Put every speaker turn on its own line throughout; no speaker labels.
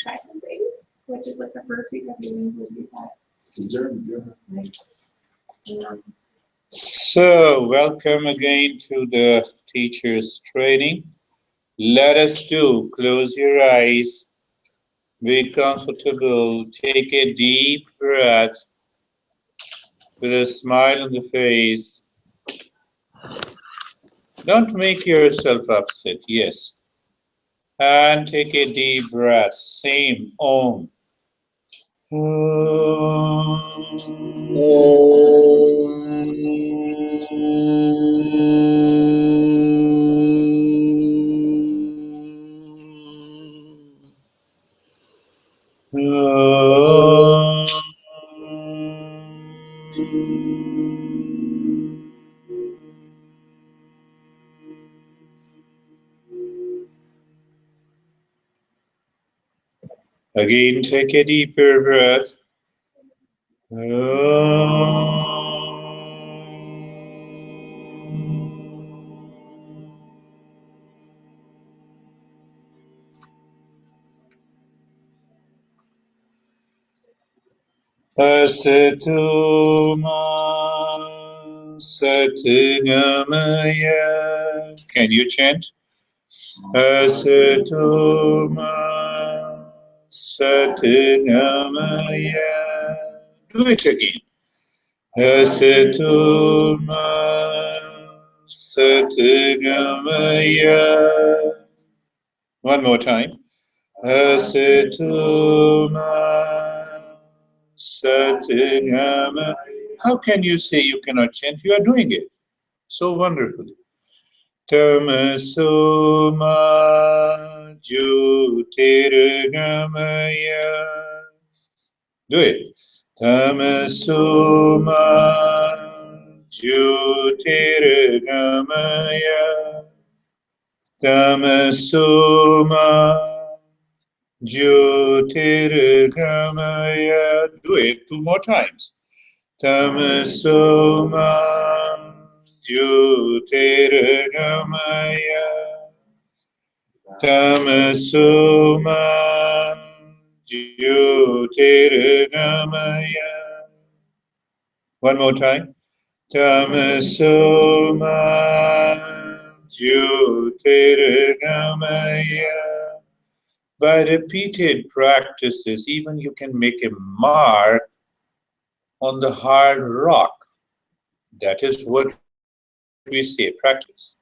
second week, which is like the first week of meetings, would be that. Nice.
So, welcome again to the teacher's training. Let us do, close your eyes, be comfortable, take a deep breath with a smile on the face. Don't make yourself upset, yes. And take a deep breath, same, Om. Again, take a deeper breath. Asatu ma satgamaya. Can you chant? Asatu ma satgamaya. Do it again. Asatu ma satgamaya. One more time. Asatu ma satgamaya. How can you say you cannot chant? You are doing it so wonderfully. Tamaso ma jyotirgamaya. Do it. Tamaso ma jyotirgamaya. Tamaso ma jyotirgamaya. Do it two more times. Tamaso ma jyotirgamaya. Tamaso ma jyotirgamaya. One more time. Tamaso ma jyotirgamaya. By repeated practices, even you can make a mark on the hard rock. That is what we say, practice.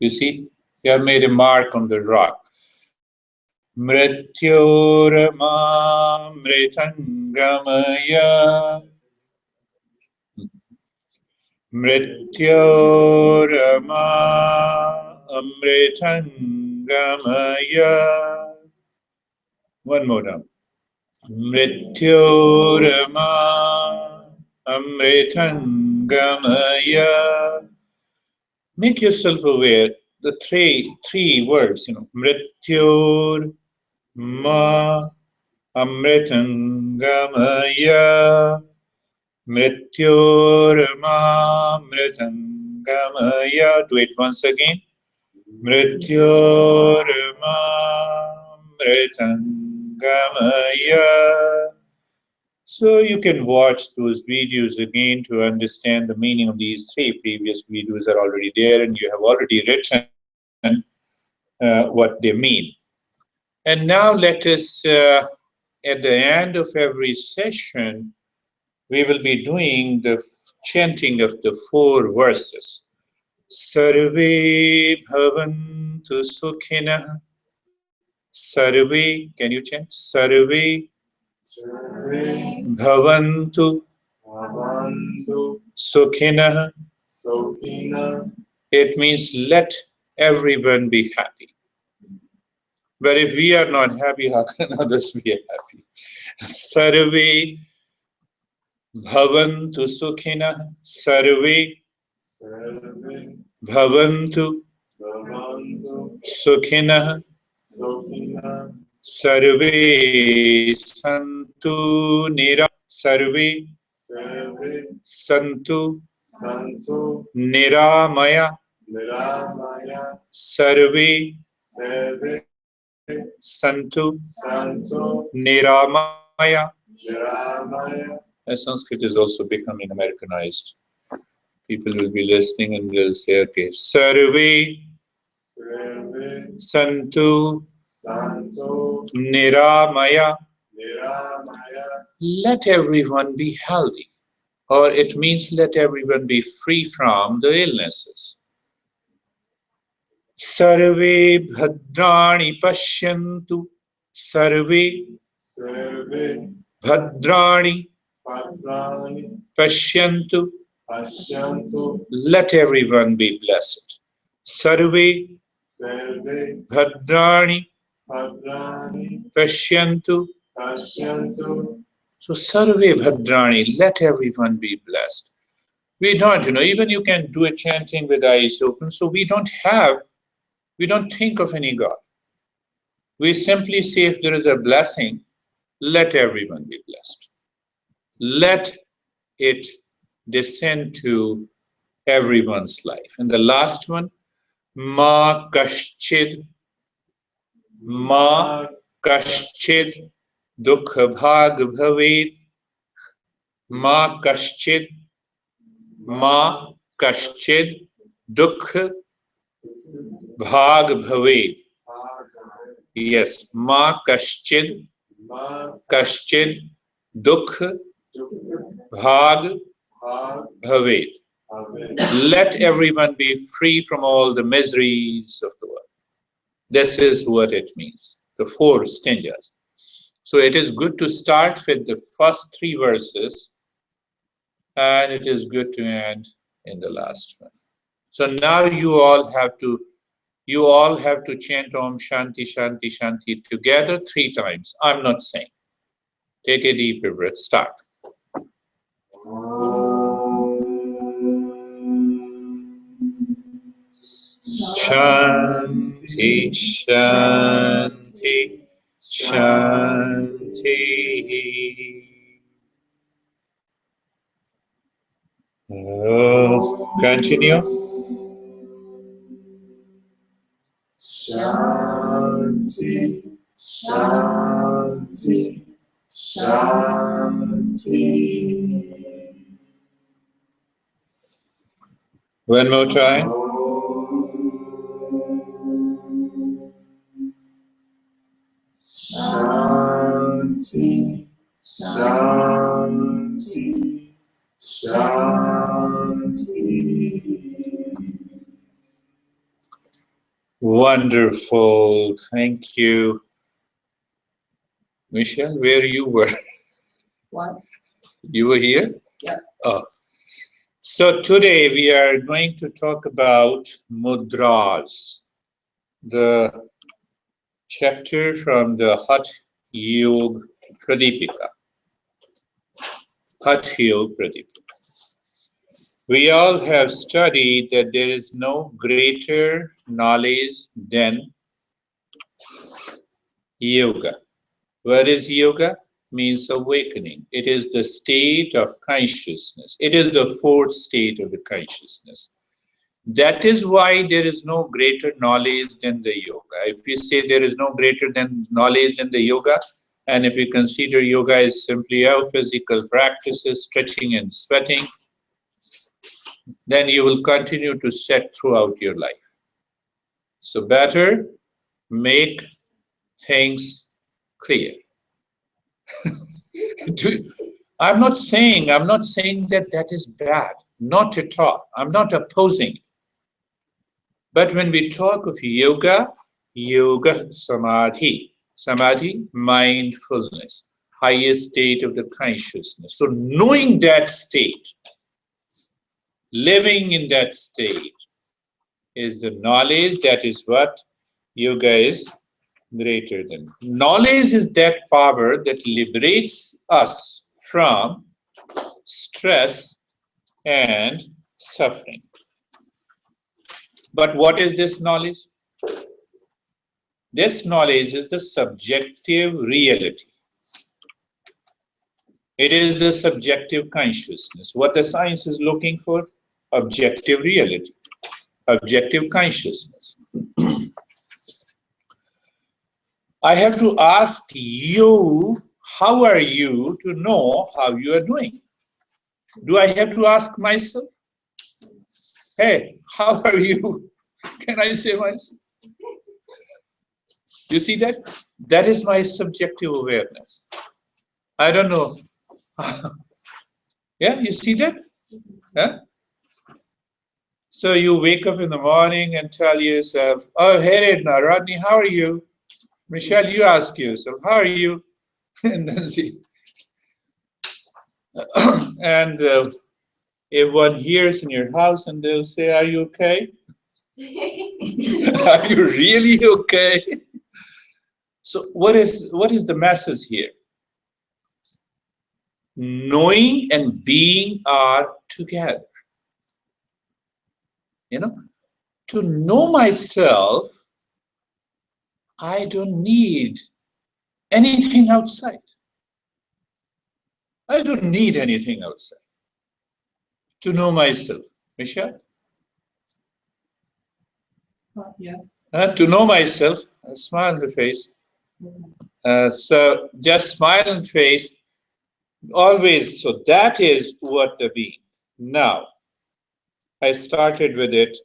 You see, you have made a mark on the rock. Mrityorama mritangamaya. Mrityorama amritangamaya. One more time. Mrityorama amritangamaya. Make yourself aware the three words, Mrityor ma amritangamaya. Mrityor ma amritangamaya. Do it once again. Mrityor ma amritangamaya. So you can watch those videos again to understand the meaning of these three. Previous videos are already there and you have already written what they mean. And now let us, at the end of every session, we will be doing the chanting of the 4 verses. Sarve bhavantu sukhina. Sarve, can you chant? Sarve bhavantu sukhina. It means let everyone be happy. But if we are not happy, how can others be happy? Sarve bhavantu sukhina. Sarve bhavantu sukhina. Sarve santu nira. Sarve santu niramaya. Sarve santu
Santo
niramaya.
Niramaya.
Sanskrit is also becoming Americanized. People will be listening and they'll say, okay, Sarve
Sarve
santu
Santo
niramaya.
Niramaya.
Let everyone be healthy. Or it means let everyone be free from the illnesses. Sarve bhadrani pashyantu. Sarve
Sarve
bhadrani
Patrani
pashyantu.
Ashyanto.
Let everyone be blessed. Sarve
Sarve
bhadrani
Patrani
pashyantu.
Ashyanto.
So sarve bhadrani, let everyone be blessed. We don't, even you can do a chanting with eyes open, so we don't think of any God. We simply say if there is a blessing, let everyone be blessed. Let it descend to everyone's life. And the last one, ma kaschid dukha bhag bhaved. Ma kaschid dukha bhag bhaved. Yes, ma kaschid dukha bhag bhaved. Let everyone be free from all the miseries of the world. This is what it means, the 4 stanzas. So it is good to start with the first 3 verses, and it is good to end in the last one. So now you all have to chant Om Shanti Shanti Shanti together 3 times. I'm not saying. Take a deeper breath. Start. Shanti Shanti Shanti. Continue.
Shanti Shanti Shanti.
One more time.
Shanti Shanti Shanti.
Wonderful. Thank you. Michelle, where you were?
What?
You were here?
Yeah.
Oh. So today we are going to talk about mudras, the chapter from the Hatha Yoga Pradipika. Hatha Yoga Pradipika. We all have studied that there is no greater knowledge than yoga. What is yoga? Means awakening. It is the state of consciousness. It is the 4th state of the consciousness. That is why there is no greater knowledge than the yoga. If you say there is no greater than knowledge than the yoga, and if you consider yoga is simply a physical practices, stretching and sweating, then you will continue to sweat throughout your life. So better make things clear. I'm not saying that that is bad. Not at all. I'm not opposing it. But when we talk of yoga, samadhi. Samadhi, mindfulness, highest state of the consciousness. So knowing that state, living in that state is the knowledge. That is what yoga is greater than. Knowledge is that power that liberates us from stress and suffering. But what is this knowledge? This knowledge is the subjective reality. It is the subjective consciousness. What the science is looking for? Objective reality, objective consciousness. I have to ask you, how are you, to know how you are doing. Do I have to ask myself? Hey, how are you? Can I say myself? You see that? That is my subjective awareness. I don't know. Yeah, you see that? Huh? So you wake up in the morning and tell yourself, oh, hey, Edna, Rodney, how are you? Michelle, you ask yourself, how are you? And then see. And if one hears in your house and they'll say, are you okay? Are you really okay? So what is the message here? Knowing and being are together. You know, to know myself, I don't need anything outside. I don't need anything outside to know myself. Michelle?
Yeah.
To know myself, a smile on the face. So just smile on the face, always. So that is what the being. Now, I started with it.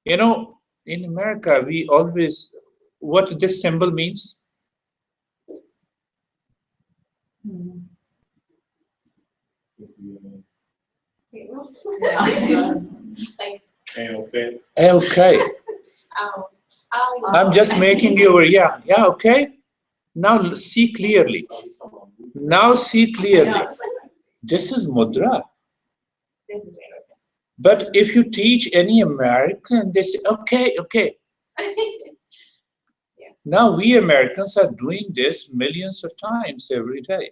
You know, in America, we always, what this symbol means?
Like,
okay.
Okay.
oh,
I'm just making you, yeah, okay. Now see clearly. Now see clearly. This is mudra. But if you teach any American, they say, okay. Now we Americans are doing this millions of times every day.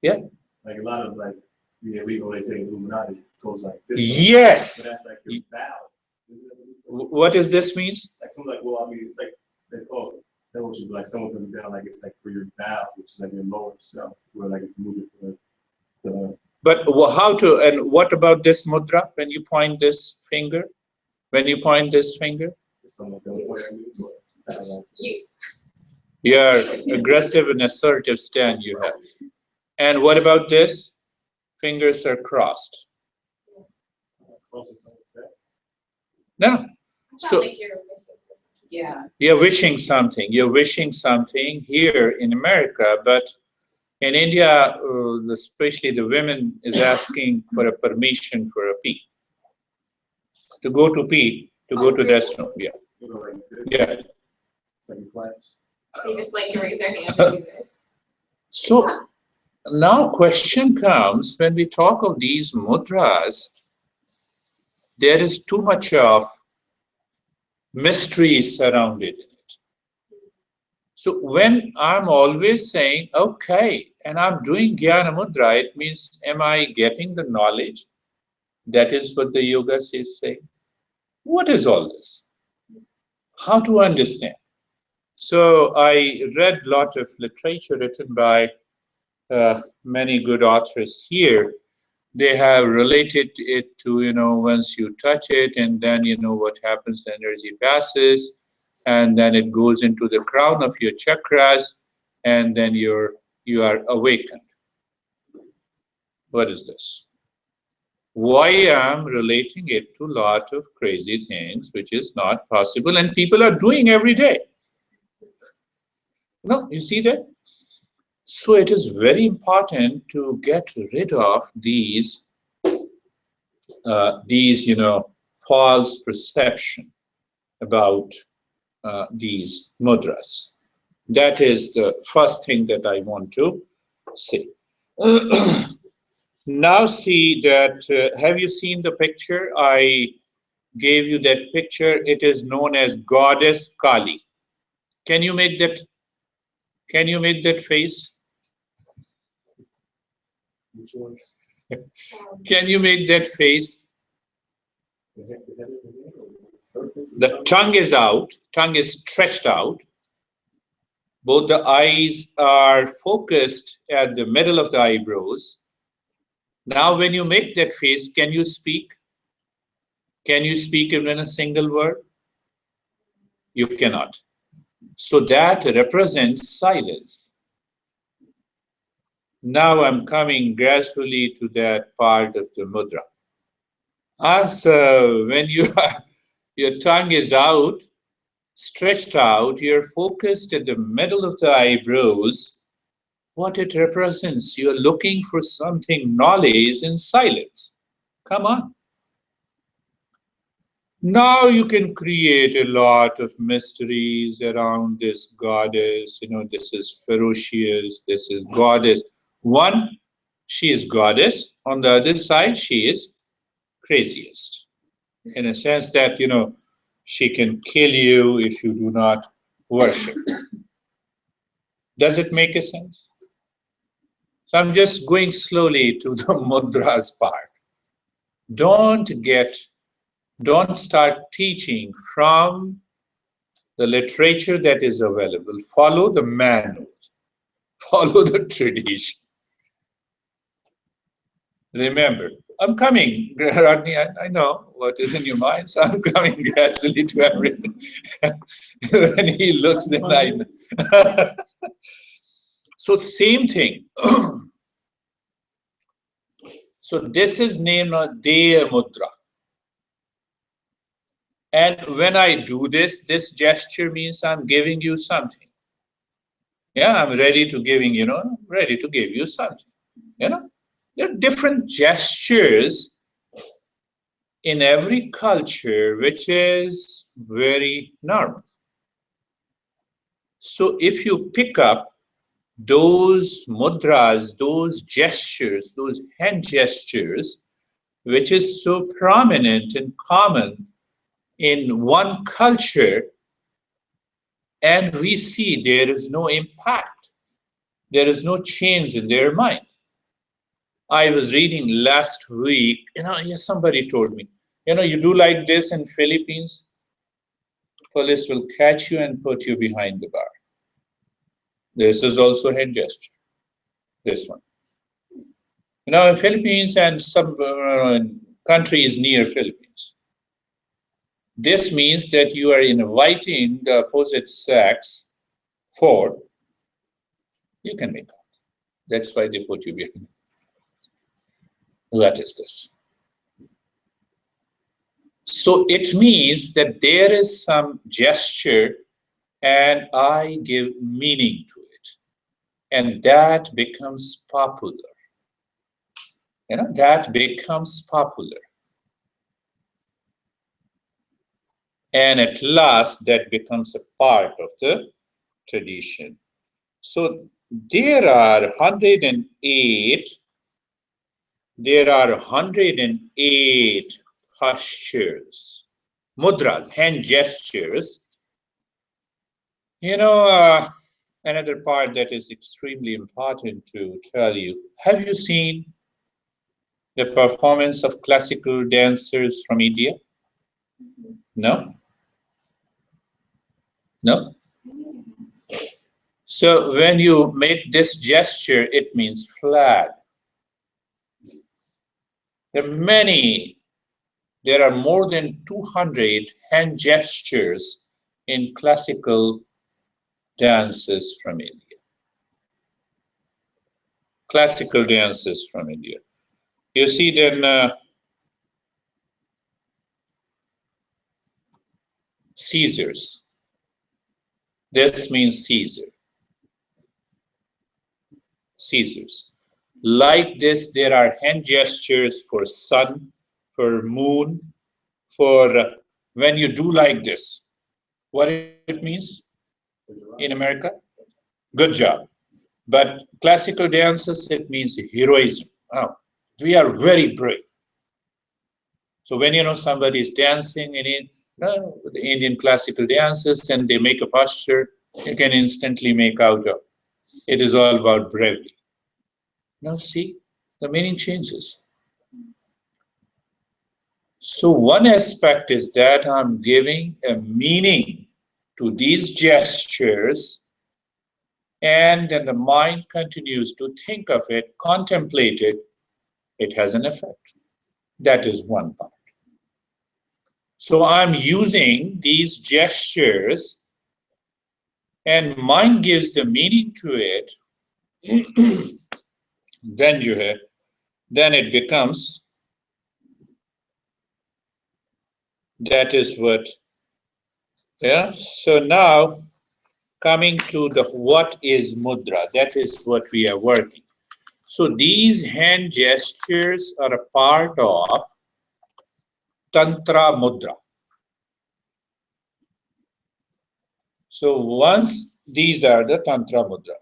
Yeah.
Like a lot of like the elite, when they say Illuminati, goes like this.
Yes.
But that's like your vow.
What does this means?
Like someone like, well, I mean, it's like they call it, that which is like someone comes down, like it's like for your vow, which is like your lower self, where like it's moving for the.
But how to, and what about this mudra? When you point this finger, when you point this finger, your aggressive and assertive stand you have. And what about this? Fingers are crossed. No. So you're wishing something. You're wishing something here in America, but in India, especially the women is asking for a permission for a pee. To go to pee, to go to the restroom. Yeah. Yeah.
They just like to raise their hand and do it.
So now question comes, when we talk of these mudras, there is too much of mystery surrounded in it. So when I'm always saying, okay, and I'm doing Jnana Mudra, it means, am I getting the knowledge? That is what the yoga is saying. What is all this? How to understand? So I read a lot of literature written by many good authors here. They have related it to, once you touch it and then, what happens, the energy passes and then it goes into the crown of your chakras and then you are awakened. What is this? Why I'm relating it to a lot of crazy things, which is not possible and people are doing every day. No, you see that? So it is very important to get rid of these false perception about these mudras. That is the first thing that I want to say. Now see that, have you seen the picture? I gave you that picture. It is known as Goddess Kali. Can you make that face? Can you make that face? The tongue is out, tongue is stretched out. Both the eyes are focused at the middle of the eyebrows. Now, when you make that face, can you speak? Can you speak even a single word? You cannot. So that represents silence. Now I'm coming gradually to that part of the mudra. As when your tongue is out, stretched out, you're focused at the middle of the eyebrows. What it represents, you're looking for something knowledge in silence. Come on. Now you can create a lot of mysteries around this goddess. This is ferocious, this is goddess. One, she is goddess. On the other side, she is craziest. In a sense that, she can kill you if you do not worship. Does it make a sense? So I'm just going slowly to the mudras part. Don't start teaching from the literature that is available. Follow the manual. Follow the tradition. Remember, I'm coming, Rodney. I know what is in your mind, so I'm coming gradually to everything. When he looks, then I know. So same thing. So this is named Deya Mudra. And when I do this gesture means I'm giving you something. Yeah, I'm ready to give you something. There are different gestures in every culture, which is very normal. So if you pick up those mudras, those gestures, those hand gestures, which is so prominent and common in one culture, and we see there is no impact, there is no change in their mind. I was reading last week, somebody told me, you do like this in Philippines, police will catch you and put you behind the bar. This is also hand gesture, this one. In Philippines and some countries near Philippines, this means that you are inviting the opposite sex for, you can make out. That's why they put you behind. That is this. So it means that there is some gesture and I give meaning to it. And that becomes popular. That becomes popular. And at last, that becomes a part of the tradition. So there are 108 postures, mudras, hand gestures. Another part that is extremely important to tell you. Have you seen the performance of classical dancers from India? No? No? So when you make this gesture, it means flag. There are more than 200 hand gestures in classical dances from India. Classical dances from India. You see then Caesars. This means Caesar. Caesars. Like this, there are hand gestures for sun, for moon, for when you do like this. What it means in America? Good job. But classical dances, it means heroism. Oh, we are very brave. So when somebody is dancing in the Indian classical dances and they make a posture, you can instantly make out it is all about bravery. Now see, the meaning changes. So one aspect is that I'm giving a meaning to these gestures, and then the mind continues to think of it, contemplate it, it has an effect. That is one part. So I'm using these gestures and mind gives the meaning to it. Then it becomes, that is what, yeah. So now coming to the what is mudra, that is what we are working. So these hand gestures are a part of Tantra Mudra. So once these are the Tantra Mudra.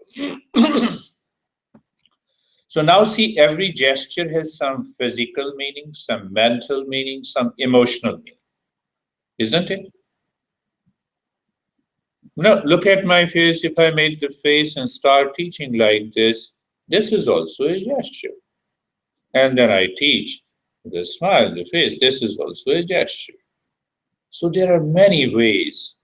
So now see, every gesture has some physical meaning, some mental meaning, some emotional meaning, isn't it? No, look at my face. If I make the face and start teaching like this is also a gesture. And then I teach the smile, the face, this is also a gesture. So there are many ways.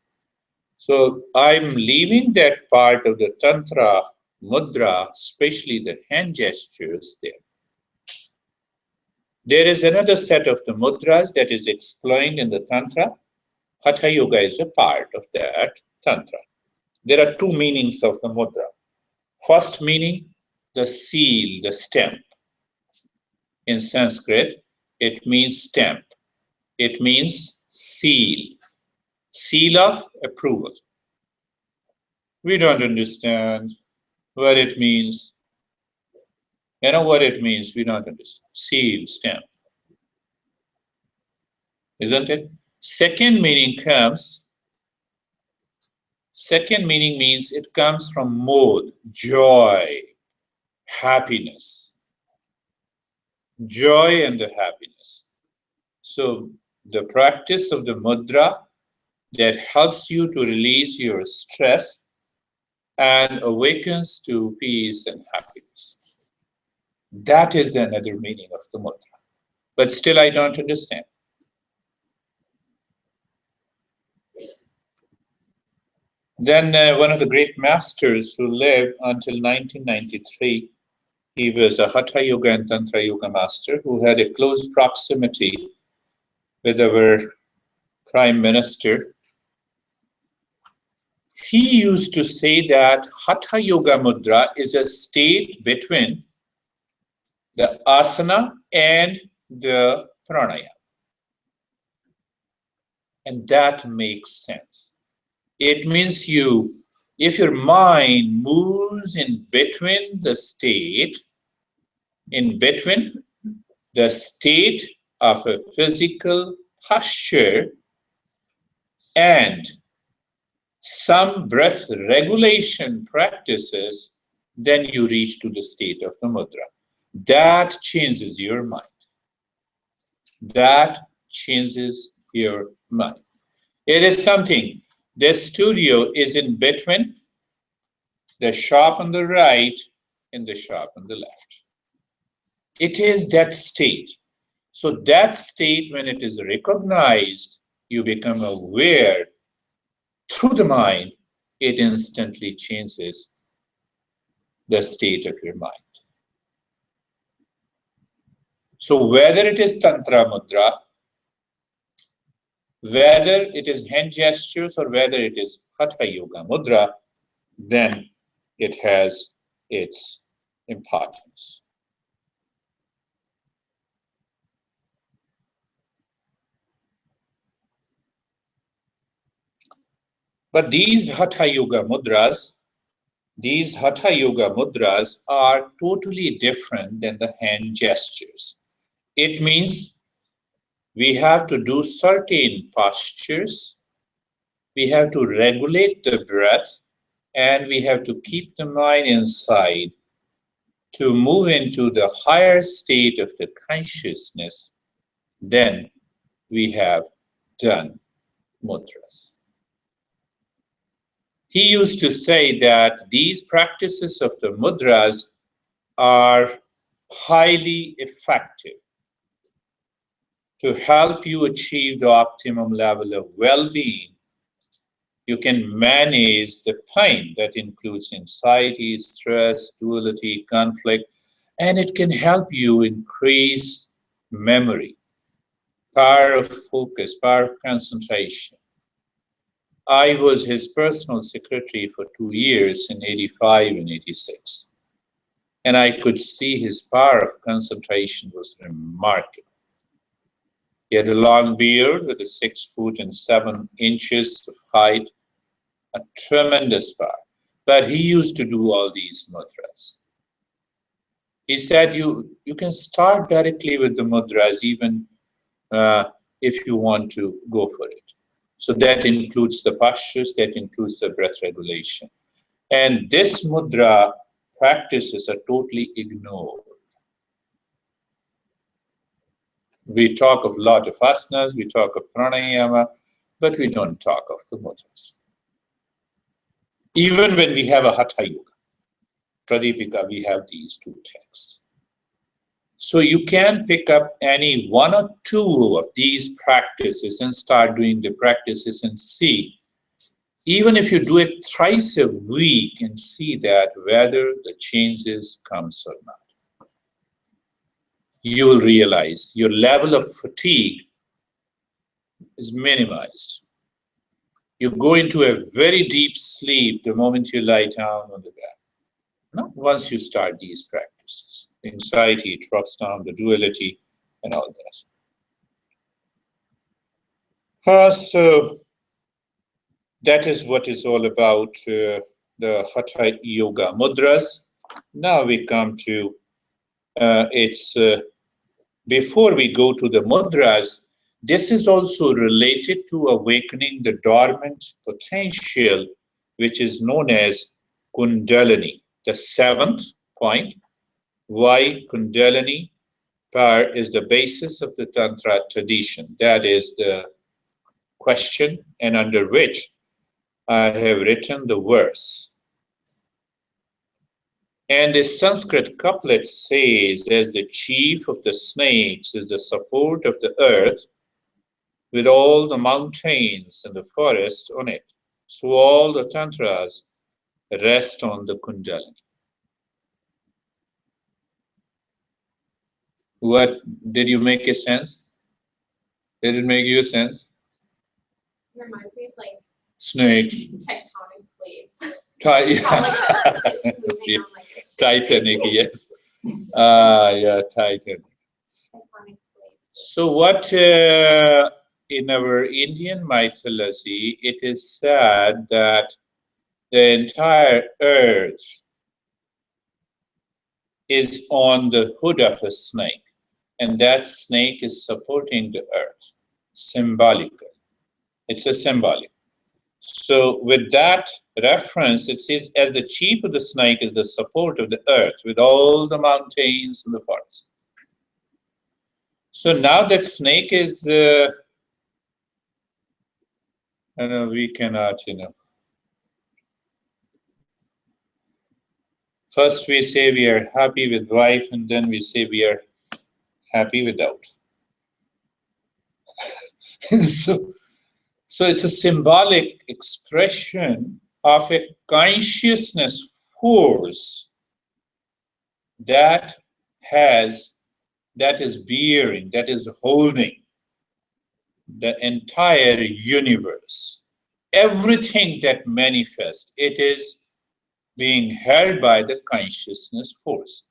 So I'm leaving that part of the Tantra Mudra, especially the hand gestures there. There is another set of the mudras that is explained in the Tantra. Hatha Yoga is a part of that Tantra. There are two meanings of the mudra. First meaning, the seal, the stamp. In Sanskrit, it means stamp. It means seal. Seal of approval. We don't understand what it means. You know what it means? We don't understand. Seal, stamp. Isn't it? Second meaning means it comes from mod, joy, happiness. Joy and the happiness. So the practice of the mudra that helps you to release your stress and awakens to peace and happiness. That is another meaning of the mudra. But still I don't understand. Then one of the great masters who lived until 1993, he was a Hatha Yoga and Tantra Yoga master who had a close proximity with our Prime Minister. He used to say that Hatha Yoga Mudra is a state between the asana and the pranayama. And that makes sense. It means if your mind moves in between the state of a physical posture and some breath regulation practices, then you reach to the state of the mudra. That changes your mind. That changes your mind. It is something. The studio is in between the shop on the right and the shop on the left. It is that state. So that state, when it is recognized, you become aware through the mind, it instantly changes the state of your mind. So whether it is Tantra Mudra, whether it is hand gestures, or whether it is Hatha Yoga Mudra, then it has its importance. But these Hatha Yoga Mudras are totally different than the hand gestures. It means we have to do certain postures, we have to regulate the breath, and we have to keep the mind inside to move into the higher state of the consciousness. Then we have done mudras. He used to say that these practices of the mudras are highly effective to help you achieve the optimum level of well-being. You can manage the pain that includes anxiety, stress, duality, conflict, and it can help you increase memory. power of focus, power of concentration. I was his personal secretary for 2 years in 85 and 86. And I could see his power of concentration was remarkable. He had a long beard with a 6 foot and 7 inches of height, a tremendous power. But he used to do all these mudras. He said you can start directly with the mudras even if you want to go for it. So that includes the postures, that includes the breath regulation. And this mudra practices are totally ignored. We talk of lot of asanas, we talk of pranayama, but we don't talk of the mudras. Even when we have a Hatha Yoga, Pradipika, we have these 2 texts. So you can pick up any 1 or 2 of these practices and start doing the practices and see, even if you do it thrice a week, and see that whether the changes comes or not. You will realize your level of fatigue is minimized. You go into a very deep sleep the moment you lie down on the bed. No? Once you start these practices, anxiety drops down, the duality, and all that. So that is what is all about the Hatha Yoga mudras. Now we come to before we go to the mudras, this is also related to awakening the dormant potential, which is known as Kundalini. The 7th point, why Kundalini power is the basis of the Tantra tradition. That is the question, and under which I have written the verse. And the Sanskrit couplet says, as the chief of the snakes is the support of the earth, with all the mountains and the forest on it, so all the tantras rest on the Kundalini. What, did you make a sense? Did it make you a sense?
Reminds me of like
Snakes.
tectonic plates.
Yeah. Titanic, yes. Yeah, Titanic. So what in our Indian mythology, it is said that the entire earth is on the hood of a snake, and that snake is supporting the earth symbolically. It's a symbolic. So with that reference, it says, as the chief of the snake is the support of the earth with all the mountains and the forest. So now that snake is, we cannot, first we say we are happy with wife, and then we say we are happy without. So it's a symbolic expression of a consciousness force that is bearing, that is holding the entire universe. Everything that manifests, it is being held by the consciousness force,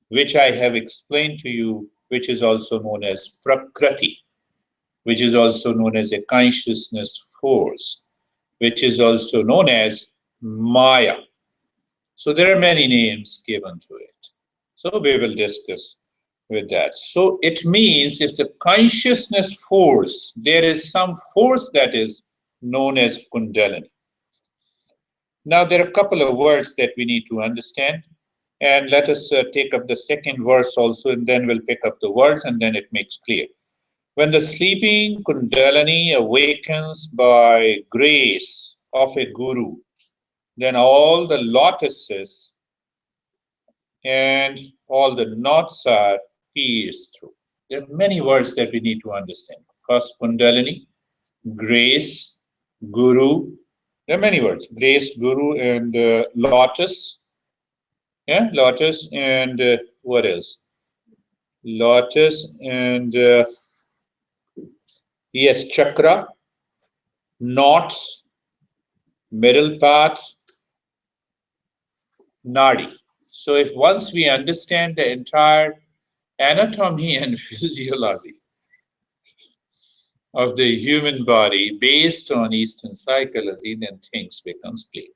which I have explained to you, which is also known as Prakriti, which is also known as a consciousness force, which is also known as Maya. So there are many names given to it. So we will discuss with that. So it means if the consciousness force, there is some force that is known as Kundalini. Now there are a couple of words that we need to understand, and let us take up the second verse also, and then we'll pick up the words, and then it makes clear. When the sleeping Kundalini awakens by grace of a guru, then all the lotuses and all the knots are pierced through. There are many words that we need to understand. First, Kundalini, grace, guru. There are many words. Grace, guru, and lotus. Yeah, lotus, and what else? Lotus and Yes, chakra, knots, middle path, nadi. So if once we understand the entire anatomy and physiology of the human body based on Eastern psychology, then things becomes clear.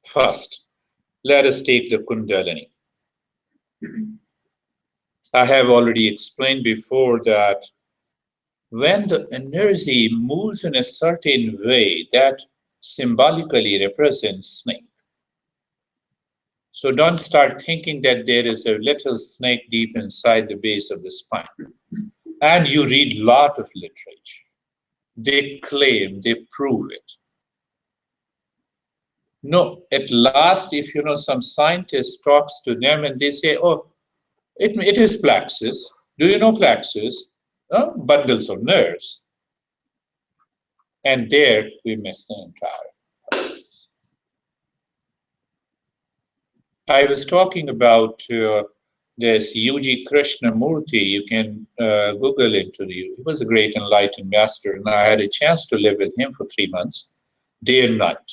First, let us take the Kundalini. I have already explained before that when the energy moves in a certain way, that symbolically represents snake. So don't start thinking that there is a little snake deep inside the base of the spine. And you read a lot of literature. They claim, they prove it. No, at last, if some scientist talks to them and they say, oh, it is plexus. Do you know plexus? Bundles of nerves. And there we miss the entire. I was talking about this U.G. Krishnamurti. You can Google into he was a great enlightened master, and I had a chance to live with him for 3 months, day and night,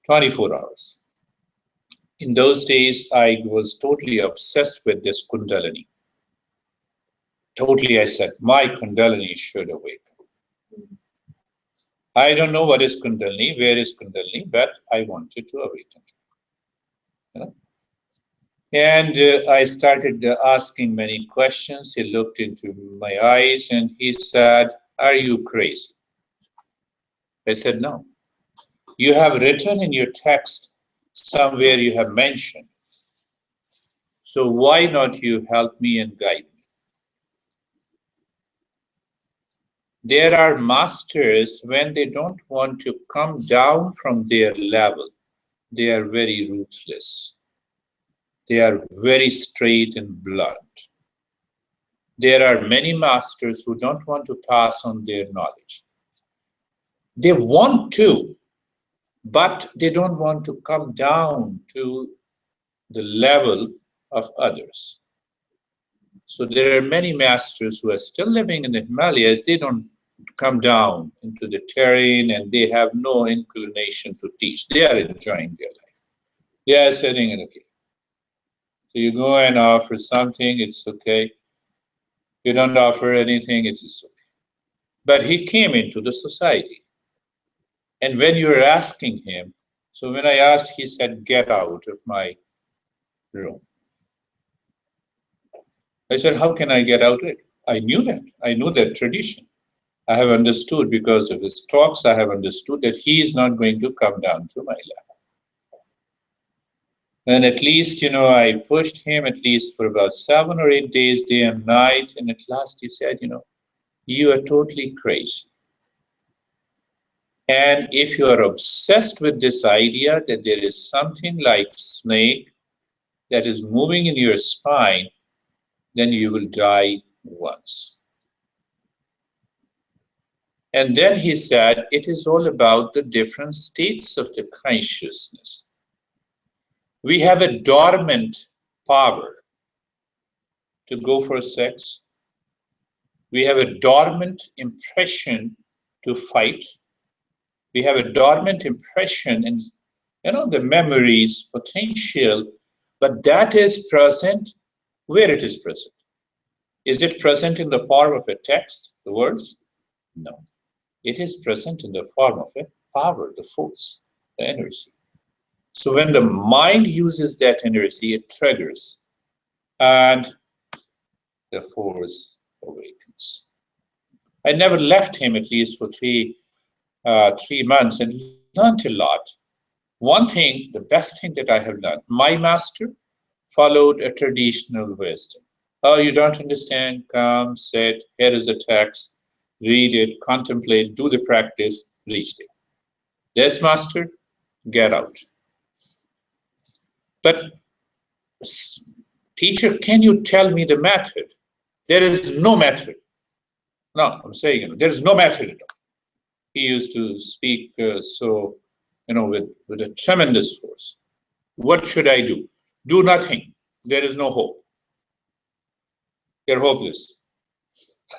24 hours. In those days, I was totally obsessed with this Kundalini. Totally, I said, my Kundalini should awaken. I don't know what is Kundalini, where is Kundalini, but I wanted to awaken. And I started asking many questions. He looked into my eyes and he said, are you crazy? I said, no. You have written in your text somewhere you have mentioned. So why not you help me and guide me? There are masters, when they don't want to come down from their level, they are very ruthless. They are very straight and blunt. There are many masters who don't want to pass on their knowledge. They want to, but they don't want to come down to the level of others. So there are many masters who are still living in the Himalayas. They don't come down into the terrain and they have no inclination to teach. They are enjoying their life. They are sitting in a cave. So you go and offer something, it's okay. You don't offer anything, it is okay. But he came into the society. And when you were asking him, so when I asked, he said, get out of my room. I said, how can I get out of it? I knew that. I knew that tradition. I have understood because of his talks, I have understood that he is not going to come down to my level. And at least, I pushed him at least for about 7 or 8 days, day and night. And at last he said, you are totally crazy. And if you are obsessed with this idea that there is something like snake that is moving in your spine, then you will die once. And then he said, it is all about the different states of the consciousness. We have a dormant power to go for sex. We have a dormant impression to fight. We have a dormant impression in, the memories, potential, but that is present where it is present. Is it present in the form of a text, the words? No. It is present in the form of a power, the force, the energy. So when the mind uses that energy, it triggers and the force awakens. I never left him at least for 3 months and learned a lot. One thing, the best thing that I have learned, my master followed a traditional wisdom. Oh, you don't understand? Come, sit, here is a text, read it, contemplate, do the practice, reach it. This master, get out. But teacher, can you tell me the method? There is no method. No, I'm saying, there is no method at all. He used to speak with a tremendous force. What should I do? Do nothing. There is no hope. You're hopeless.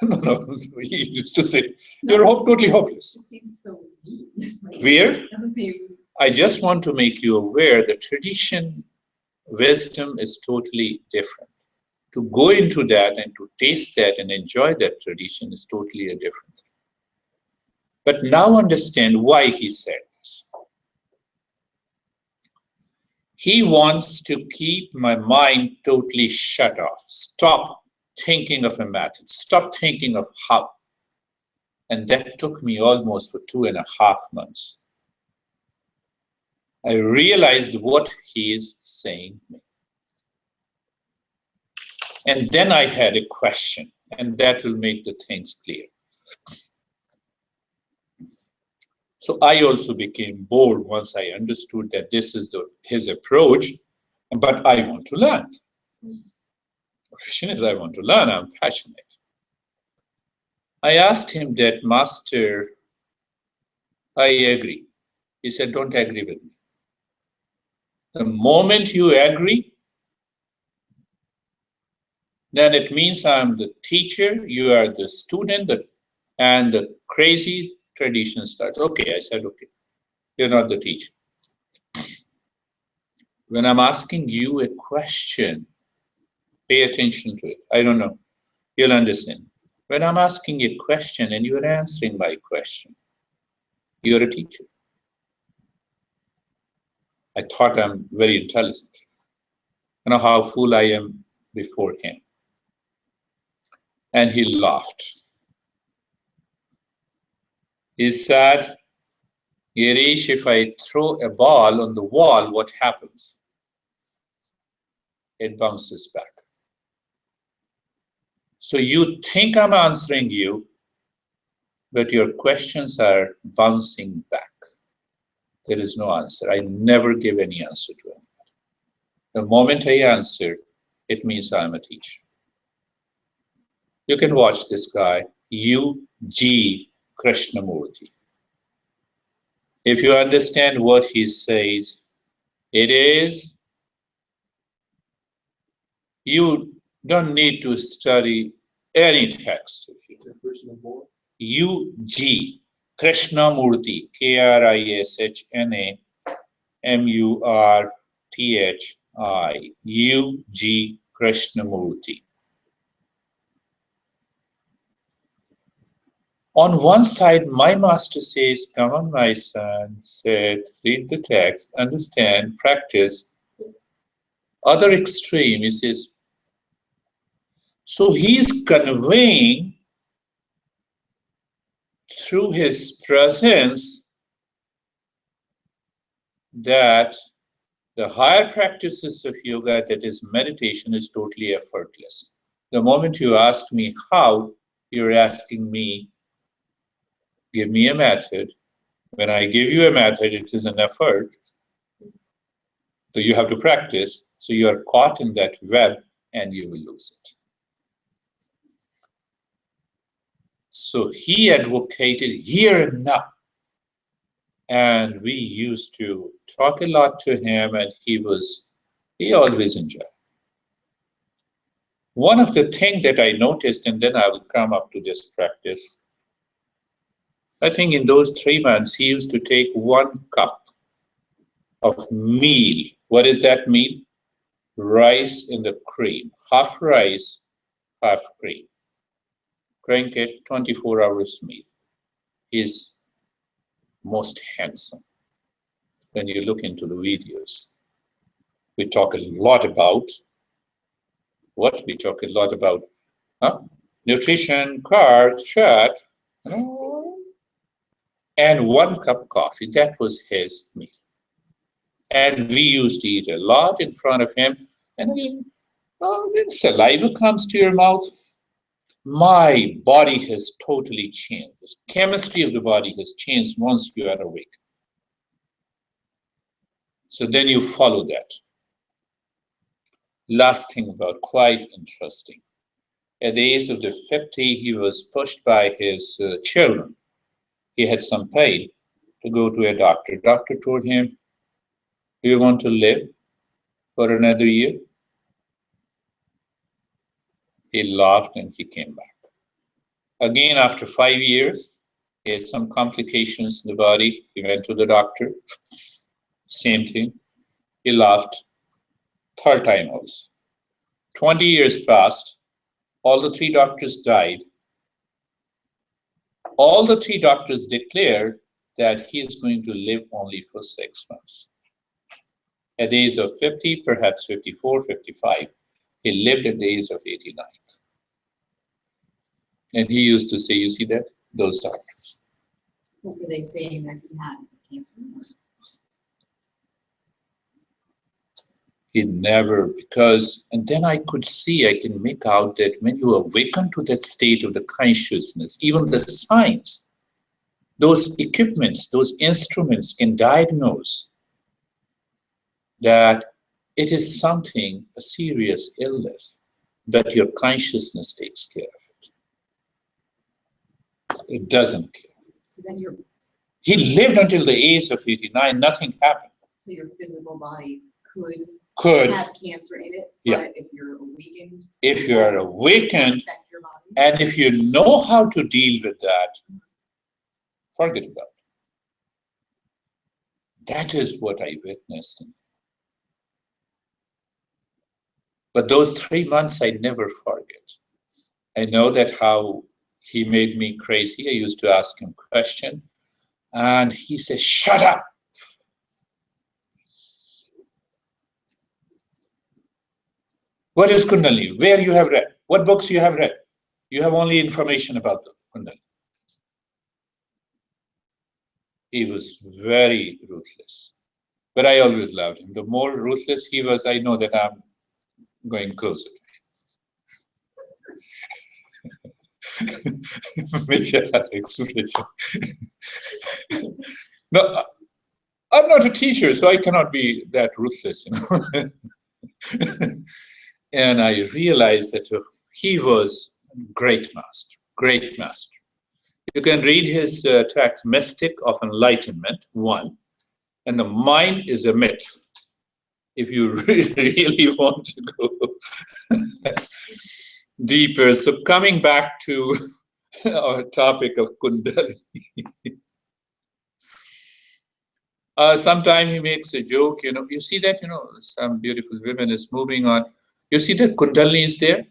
No, he used to say, you're totally hopeless.
It seems so mean. Like,
Where?
it doesn't seem.
I just want to make you aware the tradition, wisdom is totally different. To go into that and to taste that and enjoy that tradition is totally a different thing. But now understand why he said this. He wants to keep my mind totally shut off. Stop thinking of a method. Stop thinking of how. And that took me almost for 2.5 months. I realized what he is saying to me. And then I had a question, and that will make the things clear. So I also became bored once I understood that this is his approach, but I want to learn. The question is, I want to learn, I'm passionate. I asked him that, Master, I agree. He said, don't agree with me. The moment you agree, then it means I'm the teacher, you are the student, and the crazy tradition starts. Okay, I said, okay, you're not the teacher. When I'm asking you a question, pay attention to it. I don't know, you'll understand. When I'm asking a question and you're answering my question, you're a teacher. I thought I'm very intelligent. You know how fool I am before him. And he laughed. He said, Girish, if I throw a ball on the wall, what happens? It bounces back. So you think I'm answering you, but your questions are bouncing back. There is no answer. I never give any answer to anyone. The moment I answer, it means I'm a teacher. You can watch this guy, U.G. Krishnamurti. If you understand what he says, it is, you don't need to study any text. U.G. Krishnamurti, Krishnamurti, U.G. Krishnamurti. On one side, my master says, come on, my son, sit, read the text, understand, practice. Other extreme, he says, so he's conveying through his presence that the higher practices of yoga, that is meditation, is totally effortless. The moment you ask me how, you're asking me, give me a method. When I give you a method, it is an effort. So you have to practice. So you are caught in that web and you will lose it. So he advocated here and now. And we used to talk a lot to him, and he always enjoyed. One of the things that I noticed, and then I will come up to this practice, I think in those 3 months, he used to take 1 cup of meal. What is that meal? Rice in the cream. Half rice, half cream. Drink it, 24 hours meal. He's most handsome. When you look into the videos, we talk a lot about what? We talk a lot about nutrition, carbs, fat, and 1 cup of coffee. That was his meal. And we used to eat a lot in front of him. And when saliva comes to your mouth, my body has totally changed. The chemistry of the body has changed once you are awake. So then you follow that. Last thing about quite interesting. At the age of 50, he was pushed by his children. He had some pain to go to a doctor. Doctor told him, do you want to live for another year? He laughed and he came back. Again, after 5 years, he had some complications in the body. He went to the doctor. Same thing. He laughed. Third time also. 20 years passed. All the 3 doctors died. All the 3 doctors declared that he is going to live only for 6 months. At the age of 50, perhaps 54, 55, he lived at the age of 89. And he used to say, you see that? Those doctors.
What were they saying that he had cancer?
He never, because, and then I could see, I can make out that when you awaken to that state of the consciousness, even the science, those equipments, those instruments can diagnose that it is something, a serious illness, that your consciousness takes care of it. It doesn't care.
So then your
He lived until the age of 89, nothing happened.
so your physical body
Could,
have cancer in it,
Yeah.
but if you're awakened,
if you are awakened,
affect your body.
and if you know how to deal with that, forget about it. That is what I witnessed. But those 3 months I never forget. I know that how he made me crazy. I used to ask him question, and he said, shut up. What is Kundalini? Where you have read? What books you have read? You have only information about the Kundalini. He was very ruthless. But I always loved him. The more ruthless he was, I know that I'm going closer to him. expression. No, I'm not a teacher, so I cannot be that ruthless, you know. And I realized that he was great master, great master. You can read his text, Mystic of Enlightenment, 1, and the mind is a myth. If you really want to go deeper. So coming back to our topic of Kundalini. Sometimes he makes a joke, you know, you see that, you know, some beautiful women is moving on. You see that Kundalini is there?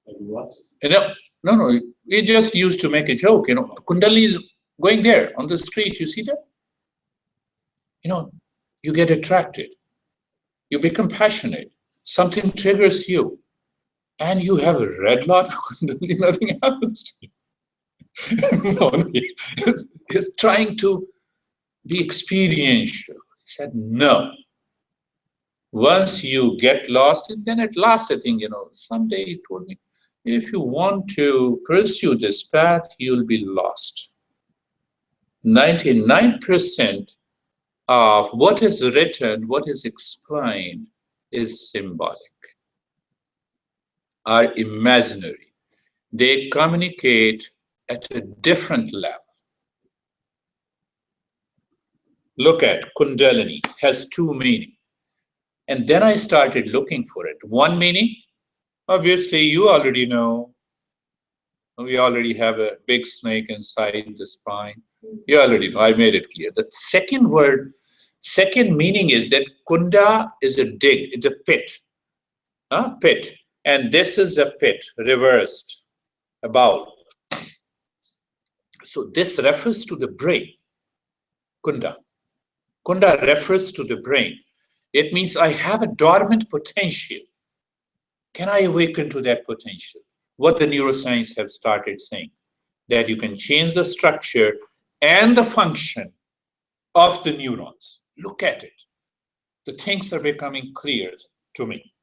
You know, no, we just used to make a joke, you know, Kundalini is going there on the street, you see that? You know, you get attracted, you become passionate, something triggers you, and you have a red lot of Kundalini, nothing happens to you. No, he's trying to be experiential. He said, no. Once you get lost, and then at last, I think, you know, someday he told me, if you want to pursue this path, you'll be lost. 99% of what is written, what is explained, is symbolic, are imaginary. They communicate at a different level. Look at Kundalini, has 2 meanings. And then I started looking for it. 1 meaning, obviously you already know, we already have a big snake inside the spine. You already know, I made it clear. The second word, second meaning is that Kunda is a dig, it's a pit. Pit. And this is a pit, reversed, a bowl. So this refers to the brain, Kunda. Kunda refers to the brain. It means I have a dormant potential. Can I awaken to that potential? What the neuroscience have started saying, that you can change the structure and the function of the neurons. Look at it. The things are becoming clear to me.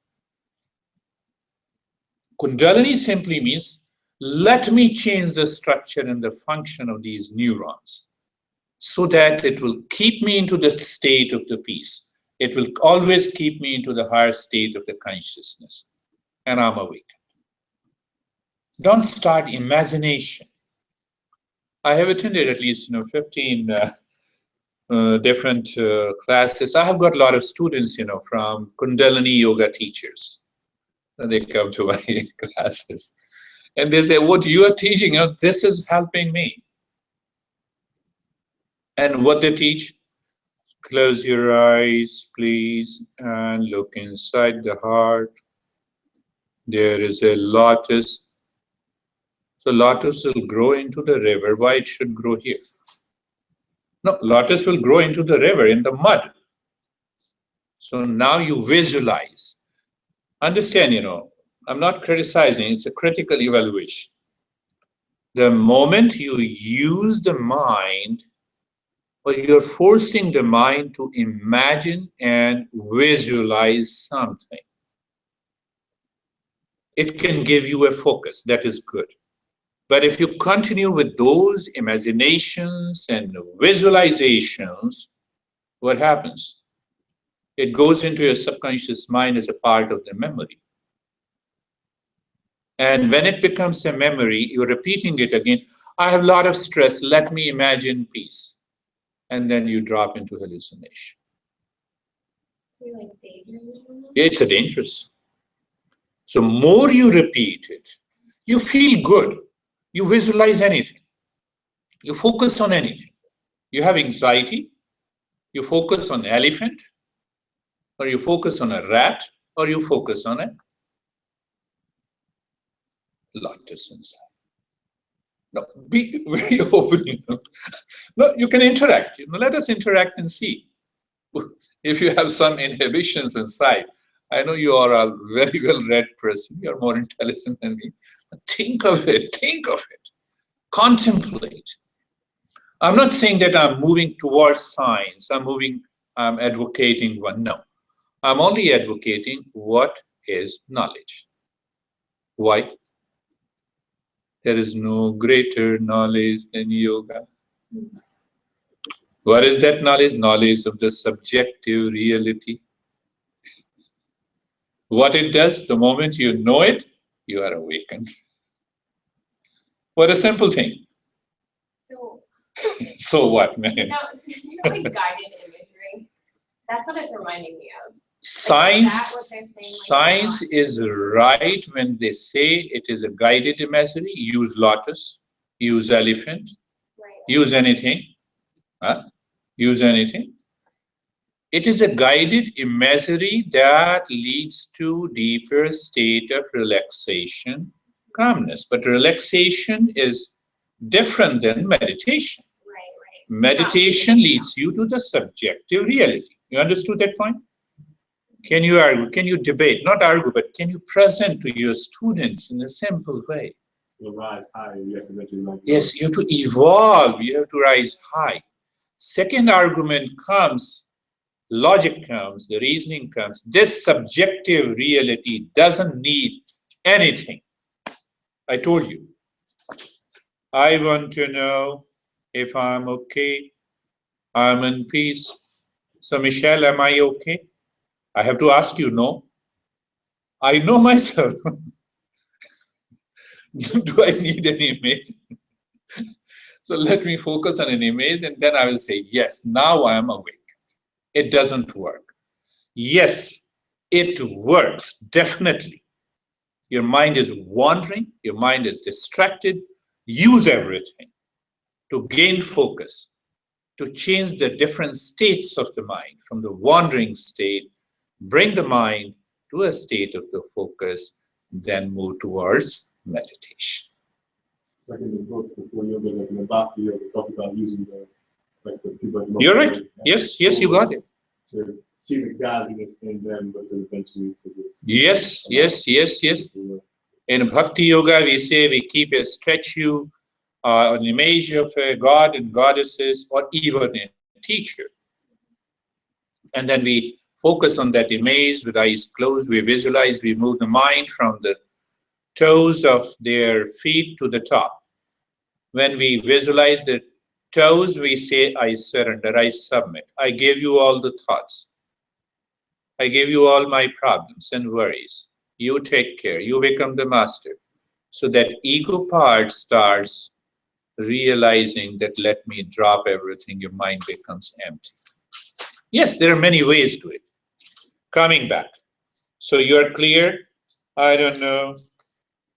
Kundalini simply means, let me change the structure and the function of these neurons so that it will keep me into the state of the peace. It will always keep me into the higher state of the consciousness. And I'm awake. Don't start imagination. I have attended at least 15 different classes. I have got a lot of students, from Kundalini yoga teachers. And they come to my classes. And they say, what you are teaching, this is helping me. And what they teach? Close your eyes, please, and look inside the heart. There is a lotus. So lotus will grow into the river. Why it should grow here? No, lotus will grow into the river, in the mud. So now you visualize. Understand, I'm not criticizing, it's a critical evaluation. The moment you use the mind, or you're forcing the mind to imagine and visualize something, it can give you a focus, that is good. But if you continue with those imaginations and visualizations, what happens? It goes into your subconscious mind as a part of the memory. And when it becomes a memory, you're repeating it again. I have a lot of stress, let me imagine peace. And then you drop into hallucination.
So you're like daydreaming?
It's a dangerous. So more you repeat it, you feel good. You visualize anything. You focus on anything. You have anxiety, you focus on elephant, or you focus on a rat, or you focus on a lotus inside. No, be very open. No, you can interact. Let us interact and see. If you have some inhibitions inside, I know you are a very well-read person. You are more intelligent than me. But think of it. Think of it. Contemplate. I'm not saying that I'm moving towards science. I'm advocating one. No. I'm only advocating what is knowledge. Why? There is no greater knowledge than yoga. What is that knowledge? Knowledge of the subjective reality. What it does, the moment you know it, you are awakened. What a simple thing.
So,
So what, man?
like guided imagery. That's what it's reminding me of.
Science is right when they say it is a guided imagery. Use lotus, use elephant, use anything. Use anything. It is a guided imagery that leads to deeper state of relaxation, calmness. But relaxation is different than meditation. Meditation leads you to the subjective reality. You understood that point? Can you argue? Can you debate? Not argue, but can you present to your students in a simple way?
You'll rise higher. You have to mention like.
Yes, you have to evolve. You have to rise high. Second argument comes, logic comes, the reasoning comes. This subjective reality doesn't need anything. I told you. I want to know if I'm okay. I'm in peace. So, Michelle, am I okay? I have to ask you, no? I know myself. Do I need an image? So let me focus on an image and then I will say, yes, now I am awake. It doesn't work. Yes, it works, definitely. Your mind is wandering, your mind is distracted. Use everything to gain focus, to change the different states of the mind, from the wandering state, bring the mind to a state of the focus, then move towards meditation.
It's like in the book before yoga, like in the Bhakti yoga, they talk about using the people. Like
You're right. Yes, yes, you got it.
To see the godliness in them, but to eventually to this.
Yes, yes, yes, yes. In Bhakti Yoga, we say we keep a statue, an image of a god and goddesses, or even a teacher. And then we focus on that image with eyes closed. We visualize, we move the mind from the toes of their feet to the top. When we visualize the toes, we say, I surrender, I submit. I give you all the thoughts. I give you all my problems and worries. You take care. You become the master. So that ego part starts realizing that let me drop everything, your mind becomes empty. Yes, there are many ways to it. Coming back. So you're clear? I don't know.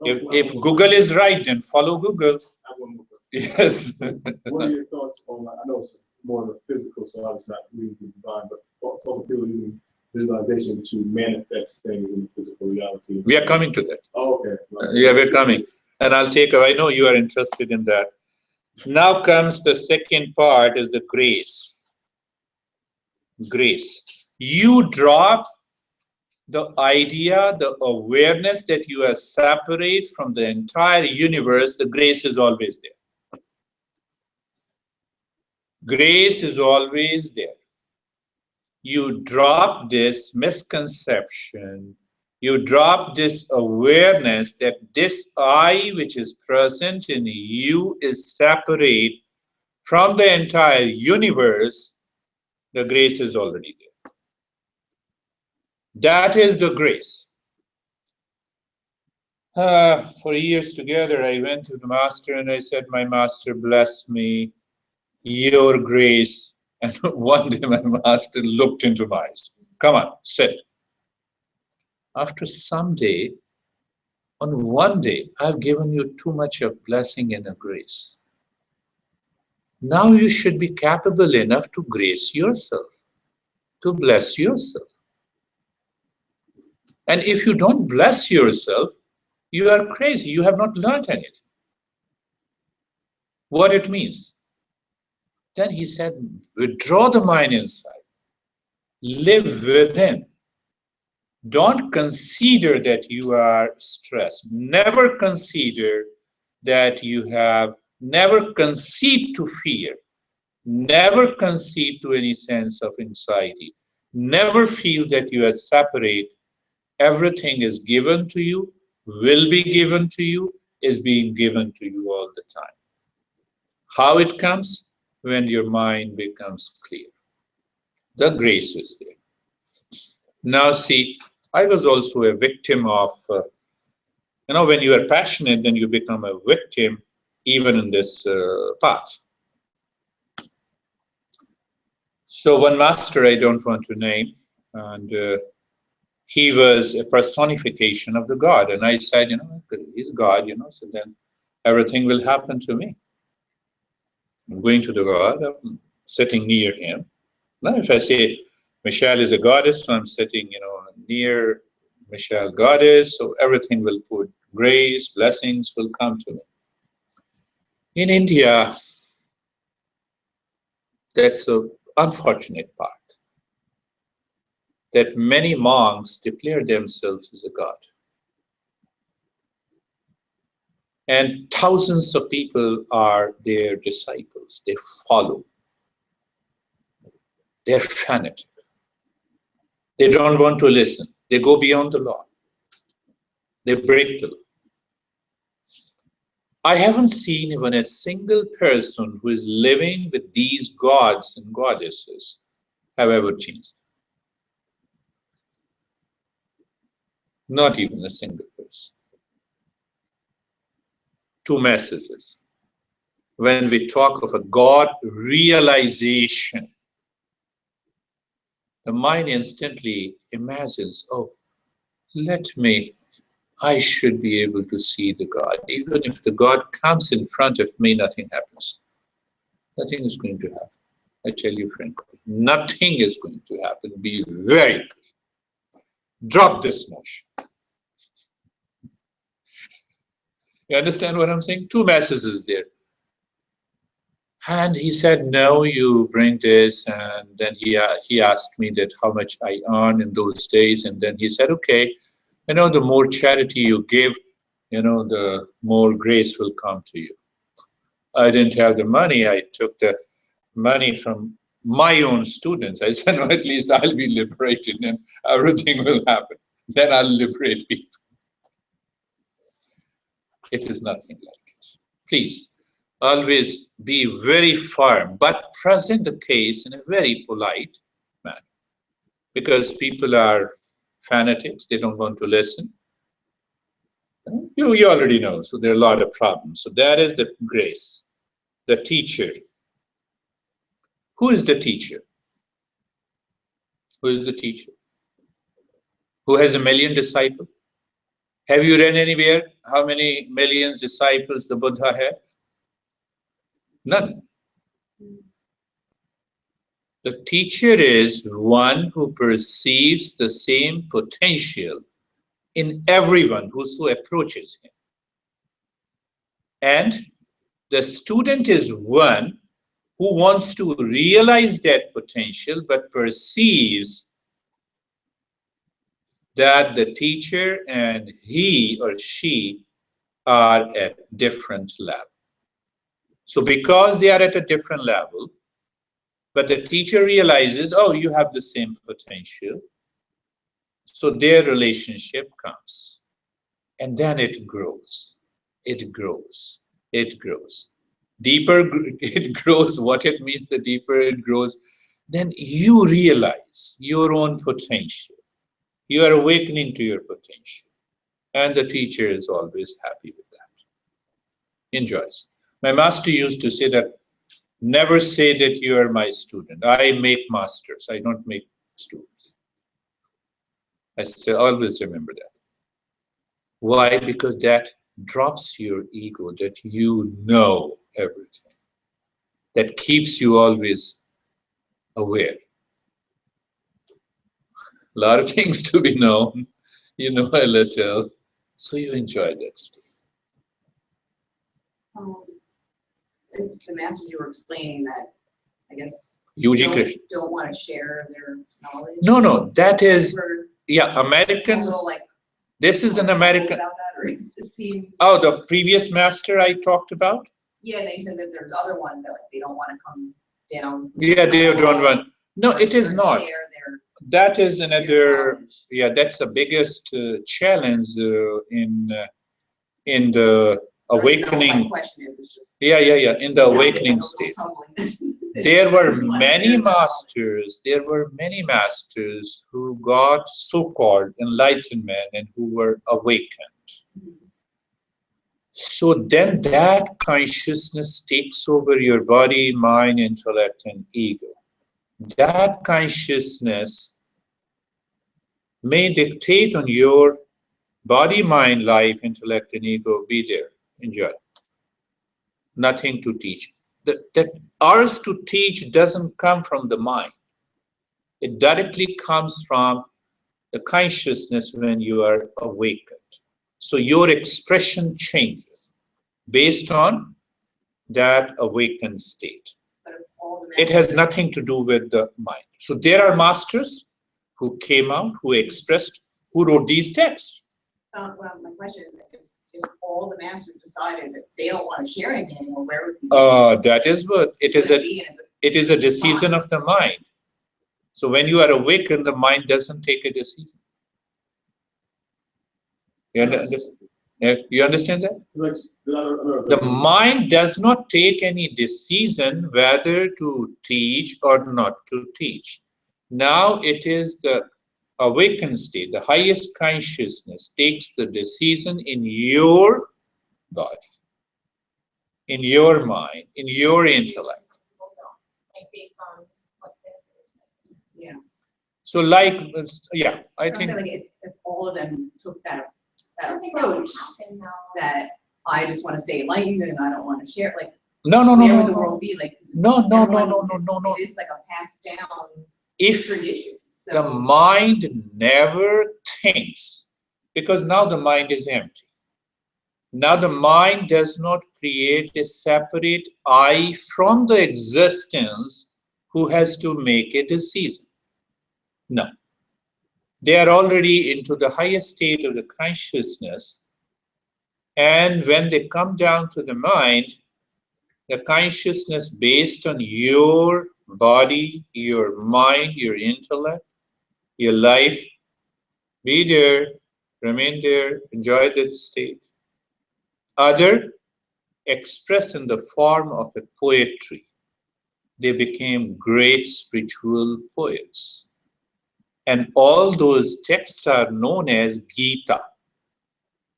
If Google is right, then follow Google.
I have one more question.
Yes.
What are your thoughts on, I know it's more of a physical, so obviously not really divine, but also people using visualization to manifest things in the physical reality?
We are coming to that.
Oh, okay.
Yeah, we're coming. And I'll take, I know you are interested in that. Now comes the second part, is the grace. Grace. You drop the idea, the awareness that you are separate from the entire universe, the grace is always there. Grace is always there. You drop this misconception, you drop this awareness that this I which is present in you is separate from the entire universe, the grace is already there. That is the grace. For years together, I went to the master and I said, my master, bless me, your grace. And one day my master looked into my eyes. Come on, sit. After some day, on one day, I've given you too much of blessing and a grace. Now you should be capable enough to grace yourself, to bless yourself. And if you don't bless yourself, you are crazy. You have not learned anything. What it means. Then he said, withdraw the mind inside. Live within. Don't consider that you are stressed. Never consider that you have, never concede to fear. Never concede to any sense of anxiety. Never feel that you are separate. Everything is given to you, will be given to you, is being given to you all the time. How it comes? When your mind becomes clear. The grace is there. Now see, I was also a victim of, when you are passionate, then you become a victim even in this path. So one master I don't want to name, and he was a personification of the God. And I said, he's God, so then everything will happen to me. I'm going to the God, I'm sitting near him. Now if I say Michelle is a goddess, so I'm sitting, near Michelle goddess, so everything will put grace, blessings will come to me. In India, that's the unfortunate part, that many monks declare themselves as a god. And thousands of people are their disciples. They follow. They're fanatic. They don't want to listen. They go beyond the law. They break the law. I haven't seen even a single person who is living with these gods and goddesses have ever changed. Not even a single person. Two messages. When we talk of a God realization, the mind instantly imagines, oh, I should be able to see the God. Even if the God comes in front of me, nothing happens. Nothing is going to happen. I tell you frankly, nothing is going to happen. Be very clear. Drop this notion. You understand what I'm saying? Two messages there. And he said, no, you bring this. And then he asked me that how much I earn in those days. And then he said, okay, the more charity you give, the more grace will come to you. I didn't have the money. I took the money from my own students. I said, no, at least I'll be liberated and everything will happen. Then I'll liberate people. It is nothing like it. Please, always be very firm, but present the case in a very polite manner. Because people are fanatics, they don't want to listen. You already know, so there are a lot of problems. So that is the grace, the teacher. Who is the teacher? Who is the teacher? Who has 1 million disciples? Have you read anywhere how many millions disciples the Buddha had? None. The teacher is one who perceives the same potential in everyone whoso approaches him. And the student is one who wants to realize that potential but perceives that the teacher and he or she are at different level. So because they are at a different level, but the teacher realizes, oh, you have the same potential, so their relationship comes. And then it grows. It grows. It grows. Deeper it grows. What it means, the deeper it grows, then you realize your own potential. You are awakening to your potential. And the teacher is always happy with that. Enjoys. My master used to say that, never say that you are my student. I make masters. I don't make students. I still always remember that. Why? Because that drops your ego, that you know everything. That keeps you always aware. A lot of things to be known. You know a little. So you enjoy that stuff.
The masters you were explaining that, I guess,
UG Krishna.
don't want to share their knowledge.
No, that is,
Were
yeah,
a
American.
little like,
This is an American.
about that, or it seemed,
Oh, the previous master I talked about?
yeah, they said that there's other ones that like they don't want to come down.
Yeah, they don't want. No,
or
it is not.
Share their
That is another.
knowledge.
Yeah, that's the biggest challenge in the
My
awakening.
question is just.
Yeah, in the
Yeah,
awakening
a little
state.
troubling.
There were
They wanna
many
share that knowledge.
masters. There were many masters who got so-called enlightenment and who were awakened. So then that consciousness takes over your body, mind, intellect, and ego. That consciousness may dictate on your body, mind, life, intellect, and ego. Be there. Enjoy. Nothing to teach. That ours to teach doesn't come from the mind. It directly comes from the consciousness when you are awakened. So your expression changes based on that awakened state.
But if all the
It has nothing to do with the mind. So there are masters who came out, who expressed, who wrote these texts.
Well, my question is, if all the masters decided that they don't want to share anything anymore, where would we
That is what it is. It is a decision of the mind. So when you are awakened, the mind doesn't take a decision. You understand that? The mind does not take any decision whether to teach or not to teach. Now it is the awakened state, the highest consciousness takes the decision in your body, in your mind, in your intellect.
Like based on what
Yeah.
So like, yeah, I
I'm
think,
saying, like, if all of them took that
I don't think that would
approach,
happen now.
that I just want to stay enlightened and I don't want to share, like,
no,
where would the world be? Like, 'cause
No.
everyone- It is like a passed down
If
tradition. So
the mind never thinks, because now the mind is empty. Now the mind does not create a separate I from the existence who has to make a decision. No. They are already into the highest state of the consciousness. And when they come down to the mind, the consciousness based on your body, your mind, your intellect, your life, be there, remain there, enjoy that state. Other, express in the form of a poetry. They became great spiritual poets. And all those texts are known as Gita.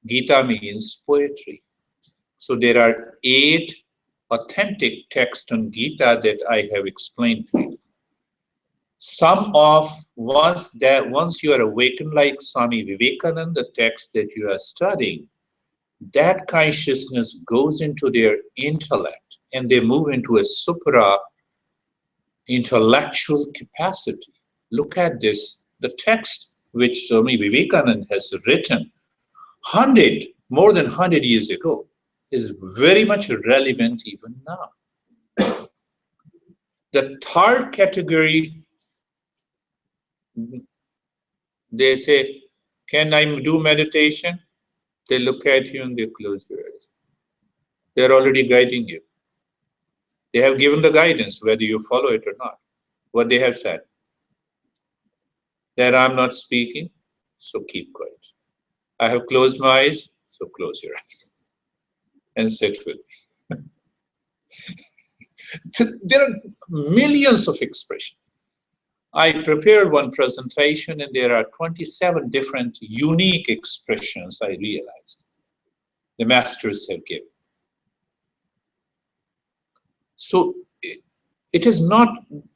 Gita means poetry. So there are 8 authentic texts on Gita that I have explained to you. Once you are awakened, like Swami Vivekananda, the text that you are studying, that consciousness goes into their intellect and they move into a supra intellectual capacity. Look at this. The text which Swami Vivekananda has written more than 100 years ago is very much relevant even now. The third category, they say, can I do meditation? They look at you and they close their eyes. They're already guiding you. They have given the guidance, whether you follow it or not. What they have said, that I'm not speaking, so keep quiet. I have closed my eyes, so close your eyes and sit with me. There are millions of expressions. I prepared one presentation and there are 27 different unique expressions I realized the masters have given. So it is not,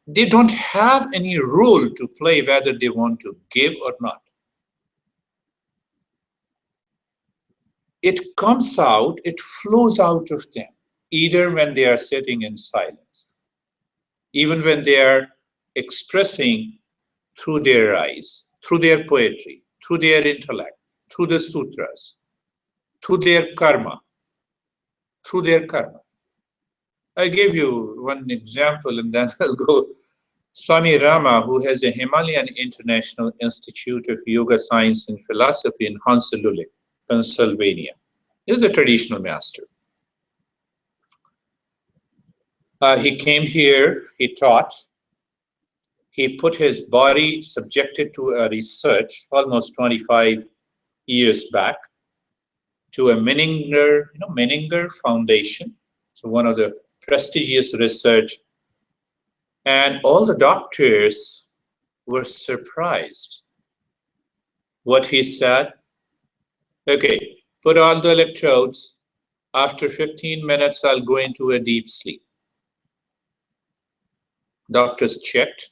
they don't have any role to play whether they want to give or not. It comes out, it flows out of them, either when they are sitting in silence, even when they are expressing through their eyes, through their poetry, through their intellect, through the sutras, through their karma, through their karma. I gave you one example and then I'll go. Swami Rama, who has a Himalayan International Institute of Yoga Science and Philosophy in Honolulu, Pennsylvania. He is a traditional master. He came here, he taught, he put his body subjected to a research almost 25 years back to a Menninger Foundation, so one of the prestigious research, and all the doctors were surprised. What he said, okay, put all the electrodes, after 15 minutes I'll go into a deep sleep. Doctors checked,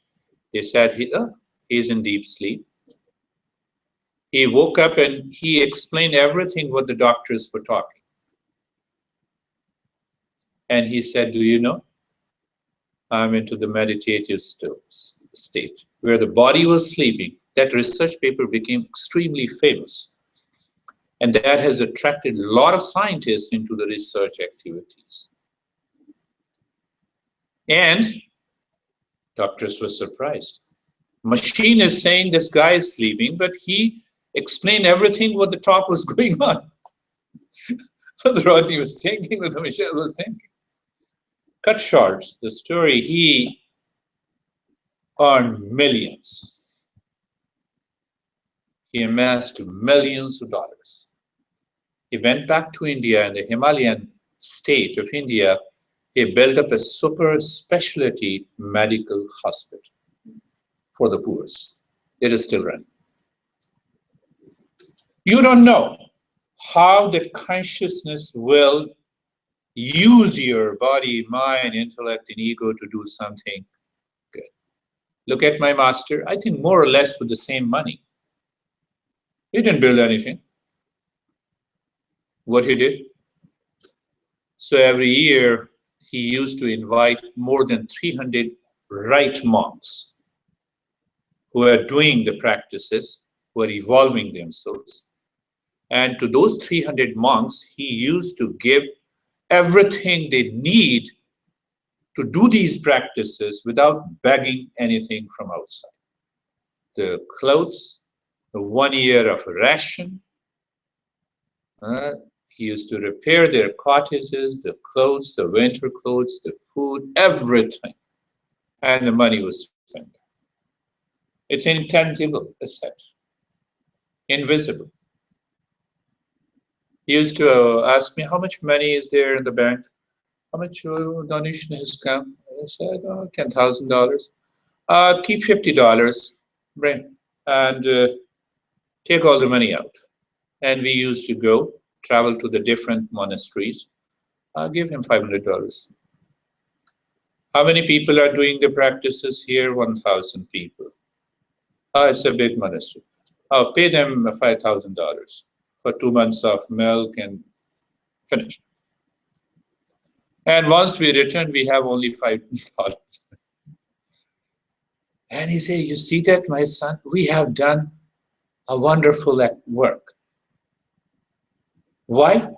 they said he's in deep sleep. He woke up and he explained everything what the doctors were talking. And he said, do you know, I'm into the meditative state, where the body was sleeping. That research paper became extremely famous. And that has attracted a lot of scientists into the research activities. And doctors were surprised. Machine is saying this guy is sleeping, but he explained everything what the talk was going on. The Rodney was thinking, what the machine was thinking. Cut short the story, he earned millions. He amassed millions of dollars. He went back to India, in the Himalayan state of India. He built up a super specialty medical hospital for the poor. It is still running. You don't know how the consciousness will use your body, mind, intellect, and ego to do something good. Look at my master, I think more or less with the same money. He didn't build anything. What he did? So every year, he used to invite more than 300 right monks who are doing the practices, who are evolving themselves. And to those 300 monks, he used to give everything they need to do these practices without begging anything from outside. The clothes, the 1 year of ration, he used to repair their cottages, the clothes, the winter clothes, the food, everything. And the money was spent. It's an intangible asset, invisible. He used to ask me, how much money is there in the bank? How much donation has come? I said, $10,000. Keep $50, bring, and take all the money out. And we used to go, travel to the different monasteries, give him $500. How many people are doing the practices here? 1,000 people. Oh, it's a big monastery. I'll pay them $5,000 for 2 months of milk and finish. And once we return, we have only $5. And he said, you see that, my son? We have done a wonderful work. Why?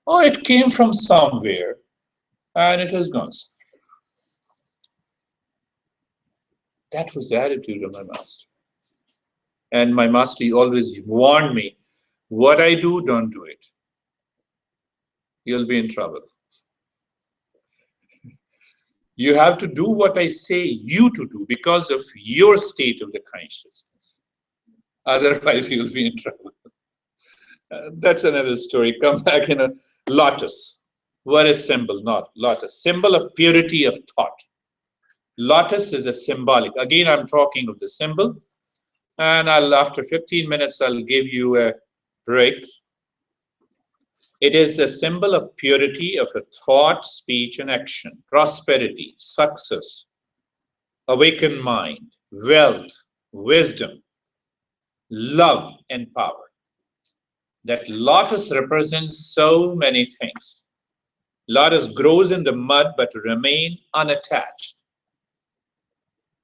Oh, it came from somewhere and it has gone somewhere. That was the attitude of my master. And my master always warned me, what I do, don't do it. You'll be in trouble. You have to do what I say you to do because of your state of the consciousness. Otherwise, you'll be in trouble. That's another story. Come back in a lotus. What is symbol? Not lotus. Symbol of purity of thought. Lotus is a symbolic. Again, I'm talking of the symbol. And after 15 minutes, I'll give you a break. It is a symbol of purity of a thought, speech, and action. Prosperity, success, awakened mind, wealth, wisdom, love, and power. That lotus represents so many things. Lotus grows in the mud but remain unattached.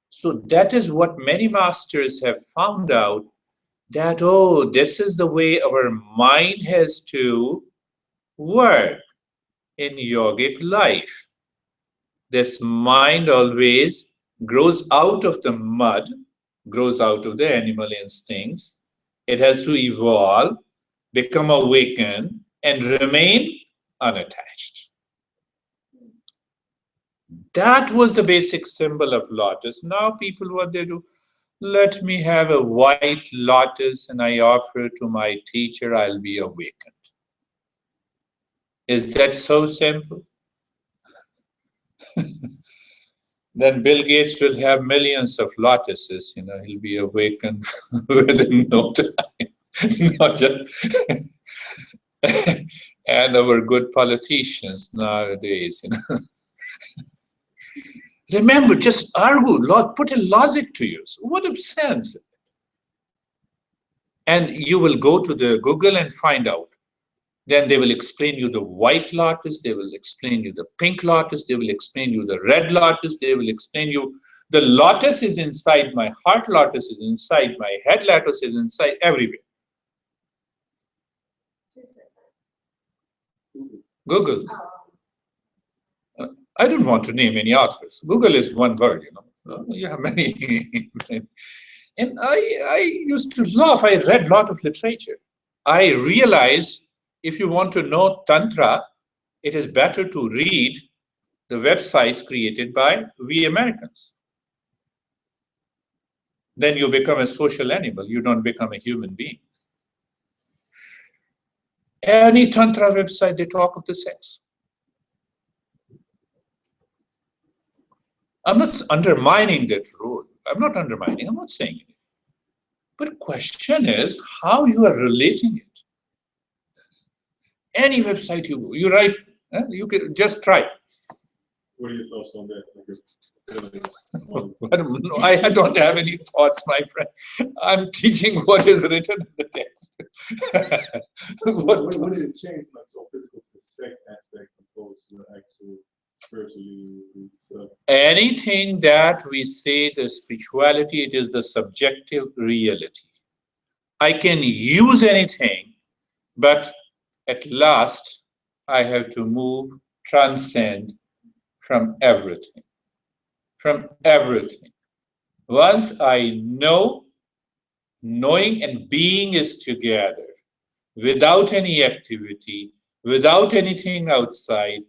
So that is what many masters have found out, that, oh, this is the way our mind has to work in yogic life. This mind always grows out of the mud, grows out of the animal instincts. It has to evolve, become awakened, and remain unattached. That was the basic symbol of lotus. Now people, what they do, let me have a white lotus and I offer to my teacher, I'll be awakened. Is that so simple? Then Bill Gates will have millions of lotuses, he'll be awakened within no time. Not just and our good politicians nowadays, Remember, just argue, put a logic to use. What a sense. And you will go to the Google and find out. Then they will explain you the white lotus, they will explain you the pink lotus, they will explain you the red lotus, they will explain you the lotus is inside my heart, lotus is inside my head, lotus is inside everywhere. Google. I don't want to name any authors. Google is one word, You have many. And I used to laugh. I read a lot of literature. I realized if you want to know Tantra, it is better to read the websites created by we Americans. Then you become a social animal. You don't become a human being. Any Tantra website, they talk of the sex. I'm not undermining that rule. I'm not undermining. I'm not saying it. But question is how you are relating it. Any website you write, you can just try.
What are your thoughts on that?
I don't have any thoughts, my friend. I'm teaching what is written in the text.
What did it change from so physical to the sex aspect opposed to the actual spiritually?
Anything that we say the spirituality, it is the subjective reality. I can use anything, but at last I have to move, transcend from everything. From everything. Once I know, knowing and being is together, without any activity, without anything outside,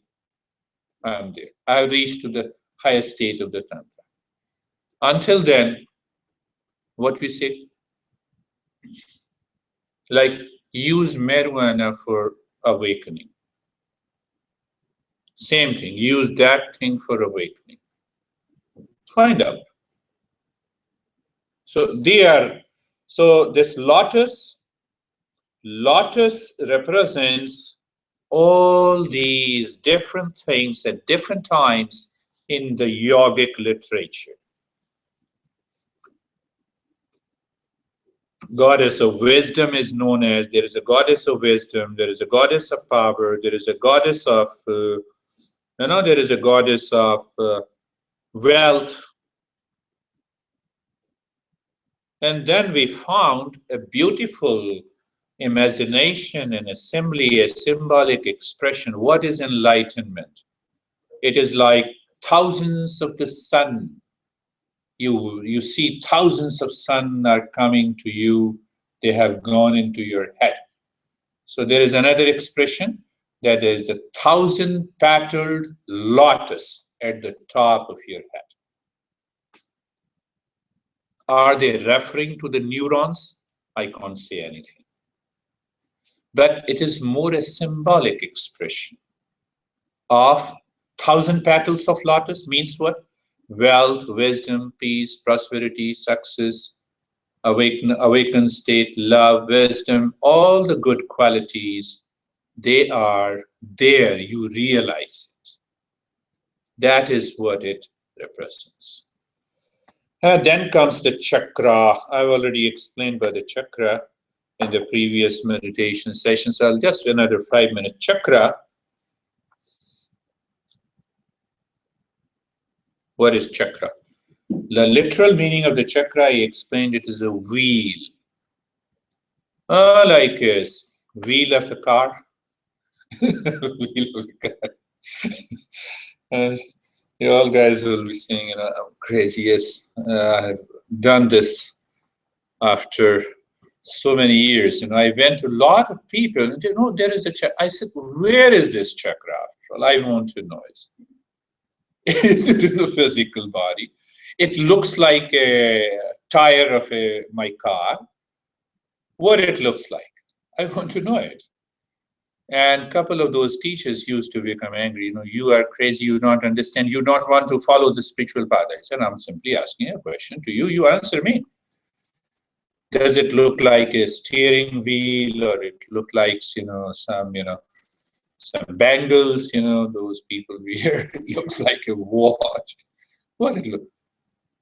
I'm there. I've reached to the highest state of the Tantra. Until then, what we say? Like, use marijuana for awakening. Same thing, use that thing for awakening. Find out. So this lotus represents all these different things at different times in the yogic literature. Goddess of wisdom is known as, there is a goddess of wisdom, there is a goddess of power, there is a goddess of, there is a goddess of wealth. And then we found a beautiful imagination and assembly, a symbolic expression. What is enlightenment? It is like thousands of the sun. You see thousands of sun are coming to you. They have gone into your head. So there is another expression that is 1,000-petaled lotus at the top of your head. Are they referring to the neurons? I can't say anything. But it is more a symbolic expression of 1,000 petals of lotus means what? Wealth, wisdom, peace, prosperity, success, awakened state, love, wisdom, all the good qualities, they are there, you realize it. That is what it represents. And then comes the chakra. I've already explained by the chakra in the previous meditation session, so I'll just another 5 minutes. Chakra. What is chakra? The literal meaning of the chakra, I explained it is a wheel. Like a wheel of a car. Wheel of a car. And you all guys will be saying, I'm crazy. Yes, I've done this after so many years. I went to a lot of people and they know there is a chakra. I said, where is this chakra after all? I want to know it. Is it in the physical body? It looks like a tire of my car. What it looks like? I want to know it. And a couple of those teachers used to become angry. You are crazy. You don't understand. You don't want to follow the spiritual path. I said, I'm simply asking a question to you. You answer me. Does it look like a steering wheel, or it look like some bangles? Those people wear. It looks like a watch. What it look?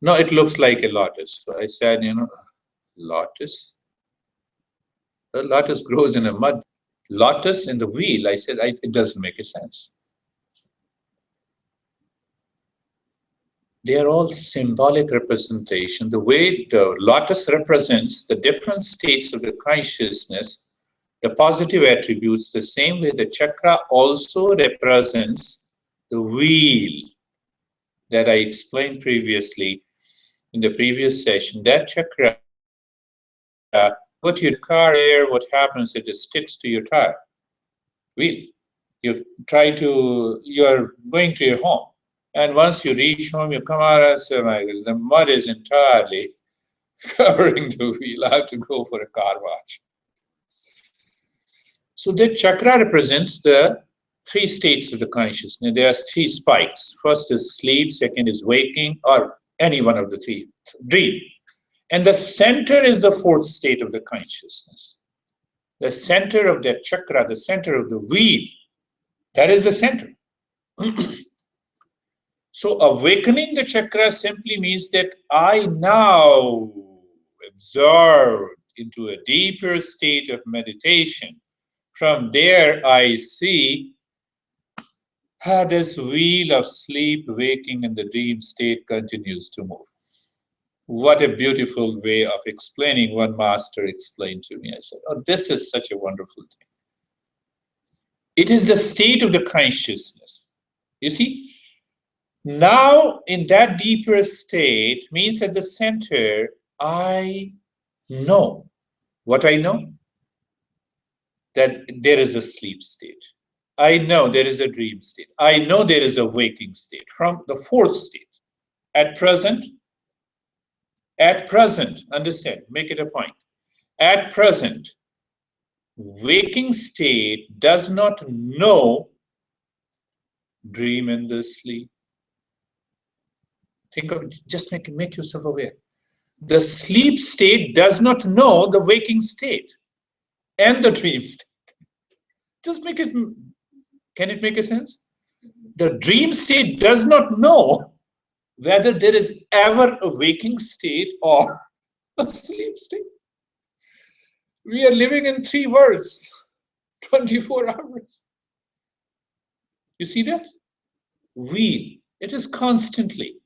No, it looks like a lotus. So I said, lotus. The lotus grows in a mud. Lotus in the wheel. I said, it doesn't make a sense. They are all symbolic representation. The way the lotus represents the different states of the consciousness, the positive attributes, the same way the chakra also represents the wheel that I explained previously in the previous session. That chakra, put your car there, what happens? It just sticks to your tire wheel. You're going to your home. And once you reach home, you come out and say, my God, the mud is entirely covering the wheel. I have to go for a car wash. So the chakra represents the 3 states of the consciousness. There are 3 spikes. First is sleep, second is waking, or any one of the 3, dream. And the center is the 4th state of the consciousness. The center of that chakra, the center of the wheel, that is the center. So awakening the chakra simply means that I now absorb into a deeper state of meditation. From there, I see how this wheel of sleep, waking, and the dream state continues to move. What a beautiful way of explaining. One master explained to me. I said, oh, this is such a wonderful thing. It is the state of the consciousness. You see? Now, in that deeper state, means at the center, I know. What I know? That there is a sleep state. I know there is a dream state. I know there is a waking state from the 4th state. At present, understand, make it a point. At present, waking state does not know dream and the sleep. Think of it, just make yourself aware. The sleep state does not know the waking state and the dream state. Just make it, can it make a sense? The dream state does not know whether there is ever a waking state or a sleep state. We are living in 3 worlds, 24 hours. You see that? It is constantly.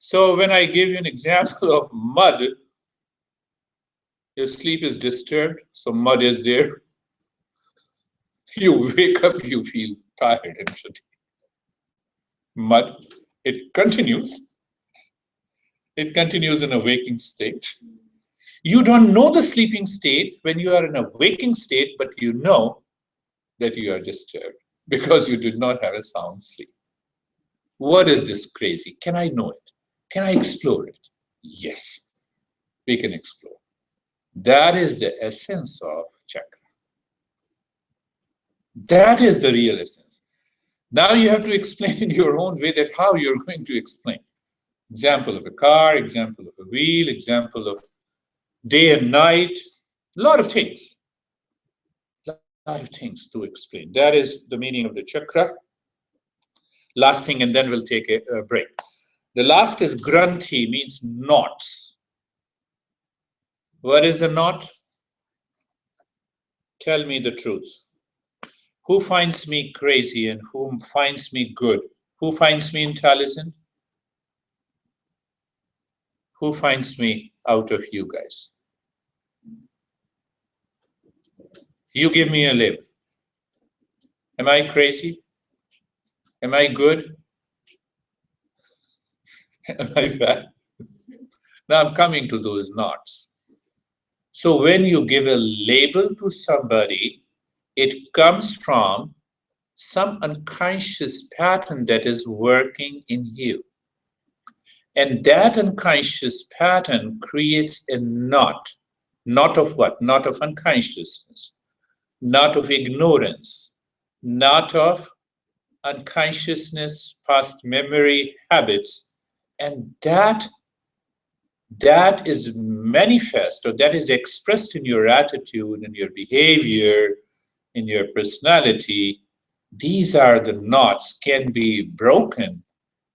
So when I give you an example of mud, your sleep is disturbed, so mud is there. You wake up, you feel tired and fatigued. Mud, it continues. It continues in a waking state. You don't know the sleeping state when you are in a waking state, but you know that you are disturbed because you did not have a sound sleep. What is this crazy? Can I know it? Can I explore it? Yes, we can explore. That is the essence of chakra. That is the real essence. Now you have to explain in your own way that how you're going to explain. Example of a car, example of a wheel, example of day and night, a lot of things. A lot of things to explain. That is the meaning of the chakra. Last thing, and then we'll take a break. The last is granthi, means knots. What is the knot? Tell me the truth. Who finds me crazy and who finds me good? Who finds me intelligent? Who finds me out of you guys? You give me a label. Am I crazy? Am I good? Am I bad? Now I'm coming to those knots. So when you give a label to somebody, it comes from some unconscious pattern that is working in you. And that unconscious pattern creates a knot. Knot of what? Knot of unconsciousness. Knot of ignorance. Knot of unconsciousness, past memory, habits. And that is manifest, or that is expressed in your attitude, in your behavior, in your personality. These are the knots, can be broken,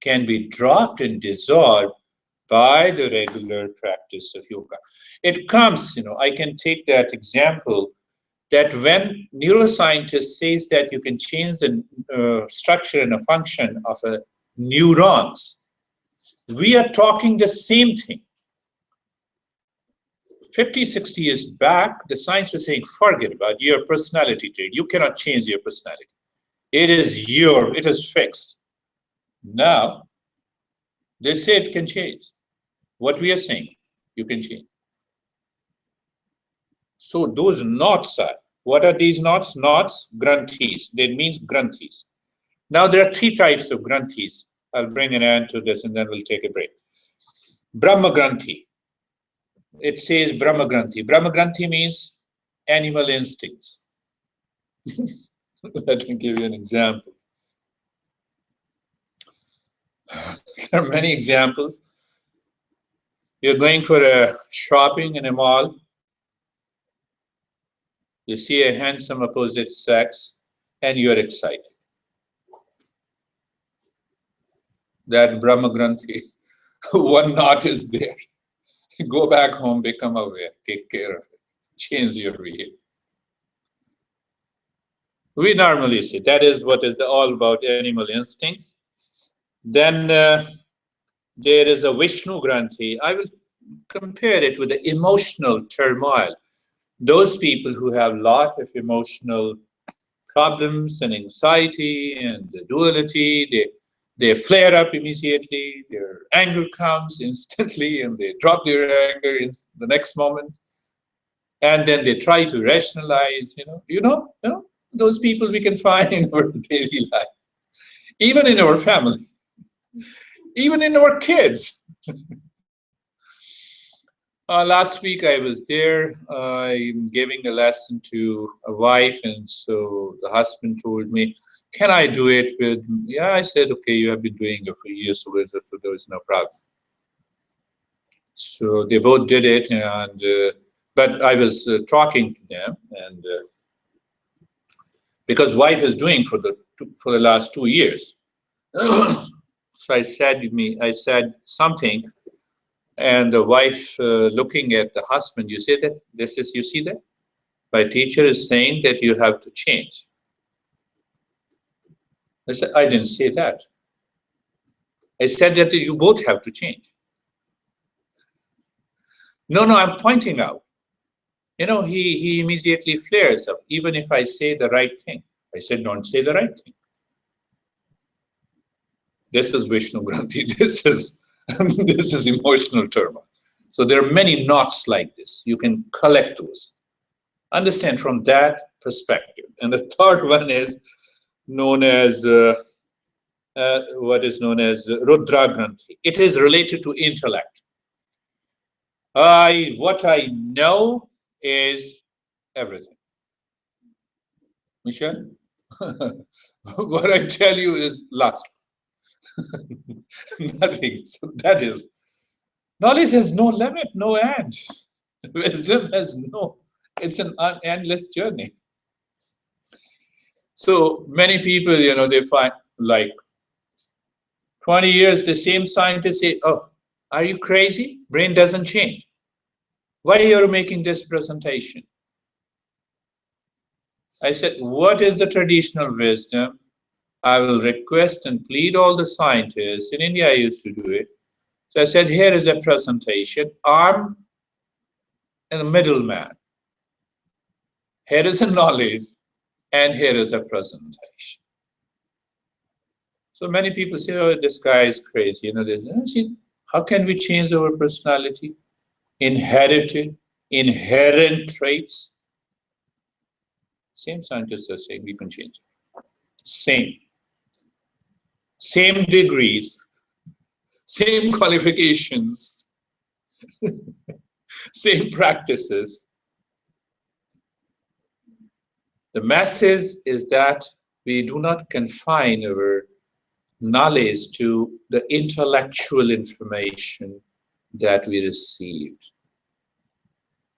can be dropped and dissolved by the regular practice of yoga. It comes, I can take that example that when neuroscientists says that you can change the structure and a function of a neurons, we are talking the same thing. 50, 60 years back, the science was saying, forget about your personality trait. You cannot change your personality. It is fixed. Now, they say it can change. What we are saying, you can change. So those knots are, what are these knots? Knots, granthis. That means granthis. Now there are 3 types of granthis. I'll bring an end to this and then we'll take a break. Brahma Granthi. It says Brahma Granthi. Brahma Granthi means animal instincts. Let me give you an example. There are many examples. You're going for a shopping in a mall. You see a handsome opposite sex and you're excited. That Brahma Granthi, one knot is there. Go back home, become aware, take care of it, change your behavior. We normally say that is what is all about animal instincts. Then there is a Vishnu Granthi. I will compare it with the emotional turmoil. Those people who have a lot of emotional problems and anxiety and the duality, they flare up immediately, their anger comes instantly and they drop their anger in the next moment. And then they try to rationalize, those people we can find in our daily life, even in our family, even in our kids. Last week I was there, I'm giving a lesson to a wife, and so the husband told me, can I do it with, I said, okay, you have been doing it for years, so there is no problem. So they both did it, and but I was talking to them, and because wife is doing for the for the last 2 years. So I said something, and the wife looking at the husband, you see that? You see that? My teacher is saying that you have to change. I said, I didn't say that. I said that you both have to change. No, I'm pointing out. You know, he immediately flares up, even if I say the right thing. I said, don't say the right thing. This is Vishnu Granthi. This is emotional turmoil. So there are many knots like this. You can collect those. Understand from that perspective. And the third one is known as what is known as Rudra Granthi. It is related to intellect. What I know is everything. Michelle? What I tell you is last. Nothing. So that is, knowledge has no limit, no end. Wisdom has no, it's an endless journey. So many people, you know, they find like 20 years, the same scientists say, oh, are you crazy? Brain doesn't change. Why are you making this presentation? I said, what is the traditional wisdom? I will request and plead all the scientists. In India, I used to do it. So I said, here is a presentation. I'm a middleman. Here is a knowledge, and here is a presentation. So many people say, oh, this guy is crazy. You know, this. See, how can we change our personality? Inherited, inherent traits. Same scientists are saying we can change it. Same degrees, same qualifications, same practices. The message is that we do not confine our knowledge to the intellectual information that we received.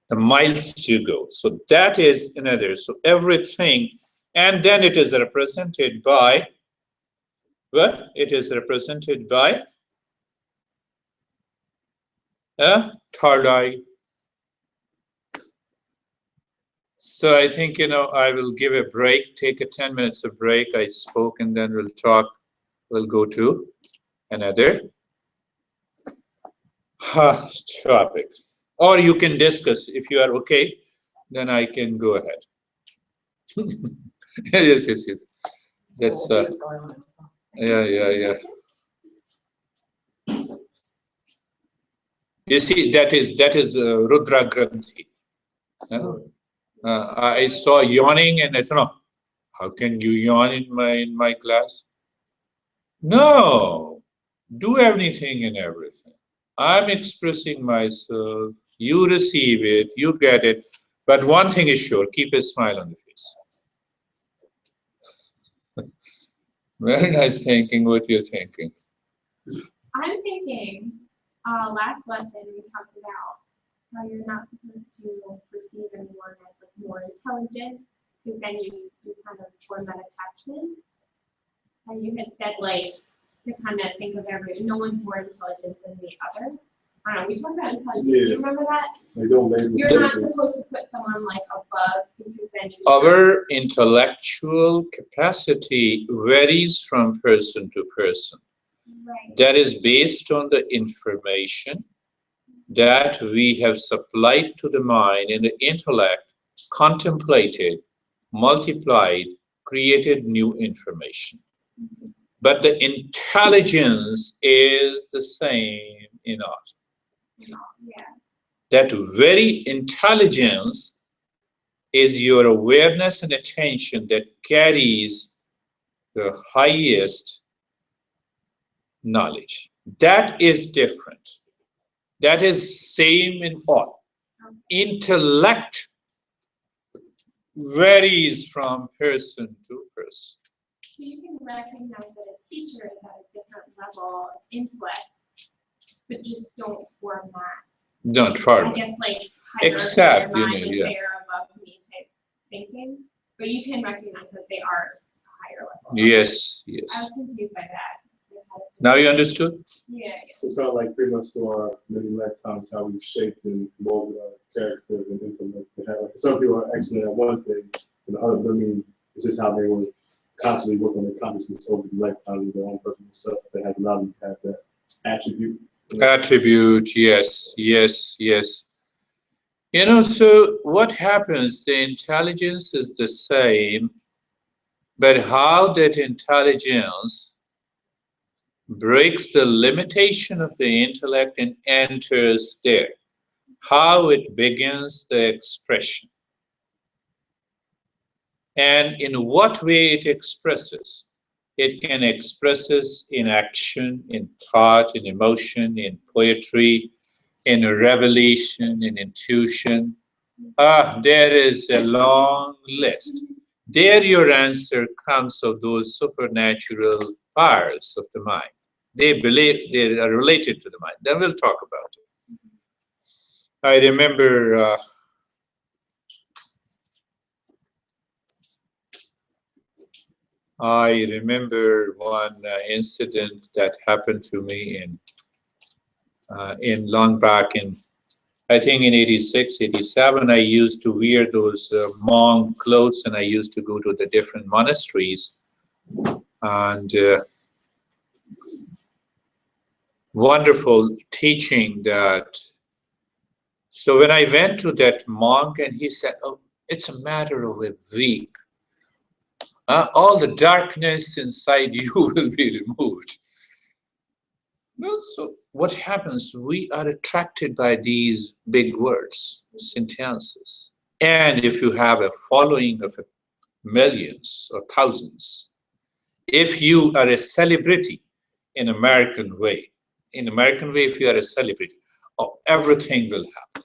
The miles to go. So that is another. So everything, and then it is represented by what? It is represented by a third eye. So I think, you know, I will give a break, take a 10 minutes of break. I spoke, and then we'll talk. We'll go to another topic. Or you can discuss. If you are okay, then I can go ahead. Yes. That's yeah. You see, that is Rudra Granthi. I saw yawning, and I said, no, how can you yawn in my class? No, do anything and everything. I'm expressing myself. You receive it, you get it. But one thing is sure, keep a smile on the face. Very nice thinking. What you're thinking?
I'm thinking, last lesson we talked about how you're not supposed to perceive anyone as like more intelligent, because then you kind of form that attachment. And you had said like to kind of think of no one's more intelligent than the other. I don't know, we talked about intelligence.
Yeah.
Do you remember that?
They don't label
You're not supposed to put someone like above, because then you
Our intellectual capacity varies from person to person.
right.
That is based on the information that we have supplied to the mind, and the intellect contemplated, multiplied, created new information. But the intelligence is the same in us.
Yeah.
That very intelligence is your awareness and attention that carries the highest knowledge. That is different. That is same in all. Intellect varies from person to person.
So you can recognize that a teacher is at a different level of intellect, but just don't form that.
Don't form
I
it.
guess like
Except,
you
you know, yeah.
they're above me type thinking, but you can recognize that they are a higher level.
Yes, yes.
I was confused by that.
Now you understood?
Yeah.
So it's kind of like pretty much to our many lifetimes how we've shaped and molded our character and intellect to have. Like, some people are excellent at one thing, and the other, I mean, it's just how they were constantly working on their consciousness over the lifetime of their own personal self that has allowed them to have that attribute.
Attribute, yes, yes, yes. You know, so what happens, the intelligence is the same, but how that intelligence breaks the limitation of the intellect and enters there, how it begins the expression, and in what way it expresses. It can express in action, in thought, in emotion, in poetry, in revelation, in intuition. There is a long list. There your answer comes of those supernatural powers of the mind. They believe they are related to the mind. Then we'll talk about it. I remember one incident that happened to me in long back in, I think in 86, 87, I used to wear those monk clothes, and I used to go to the different monasteries. And wonderful teaching that. So when I went to that monk and he said, "Oh, it's a matter of a week. All the darkness inside you will be removed." So what happens? We are attracted by these big words, sentences. And if you have a following of millions or thousands, if you are a celebrity in American way, if you are a celebrity, everything will happen.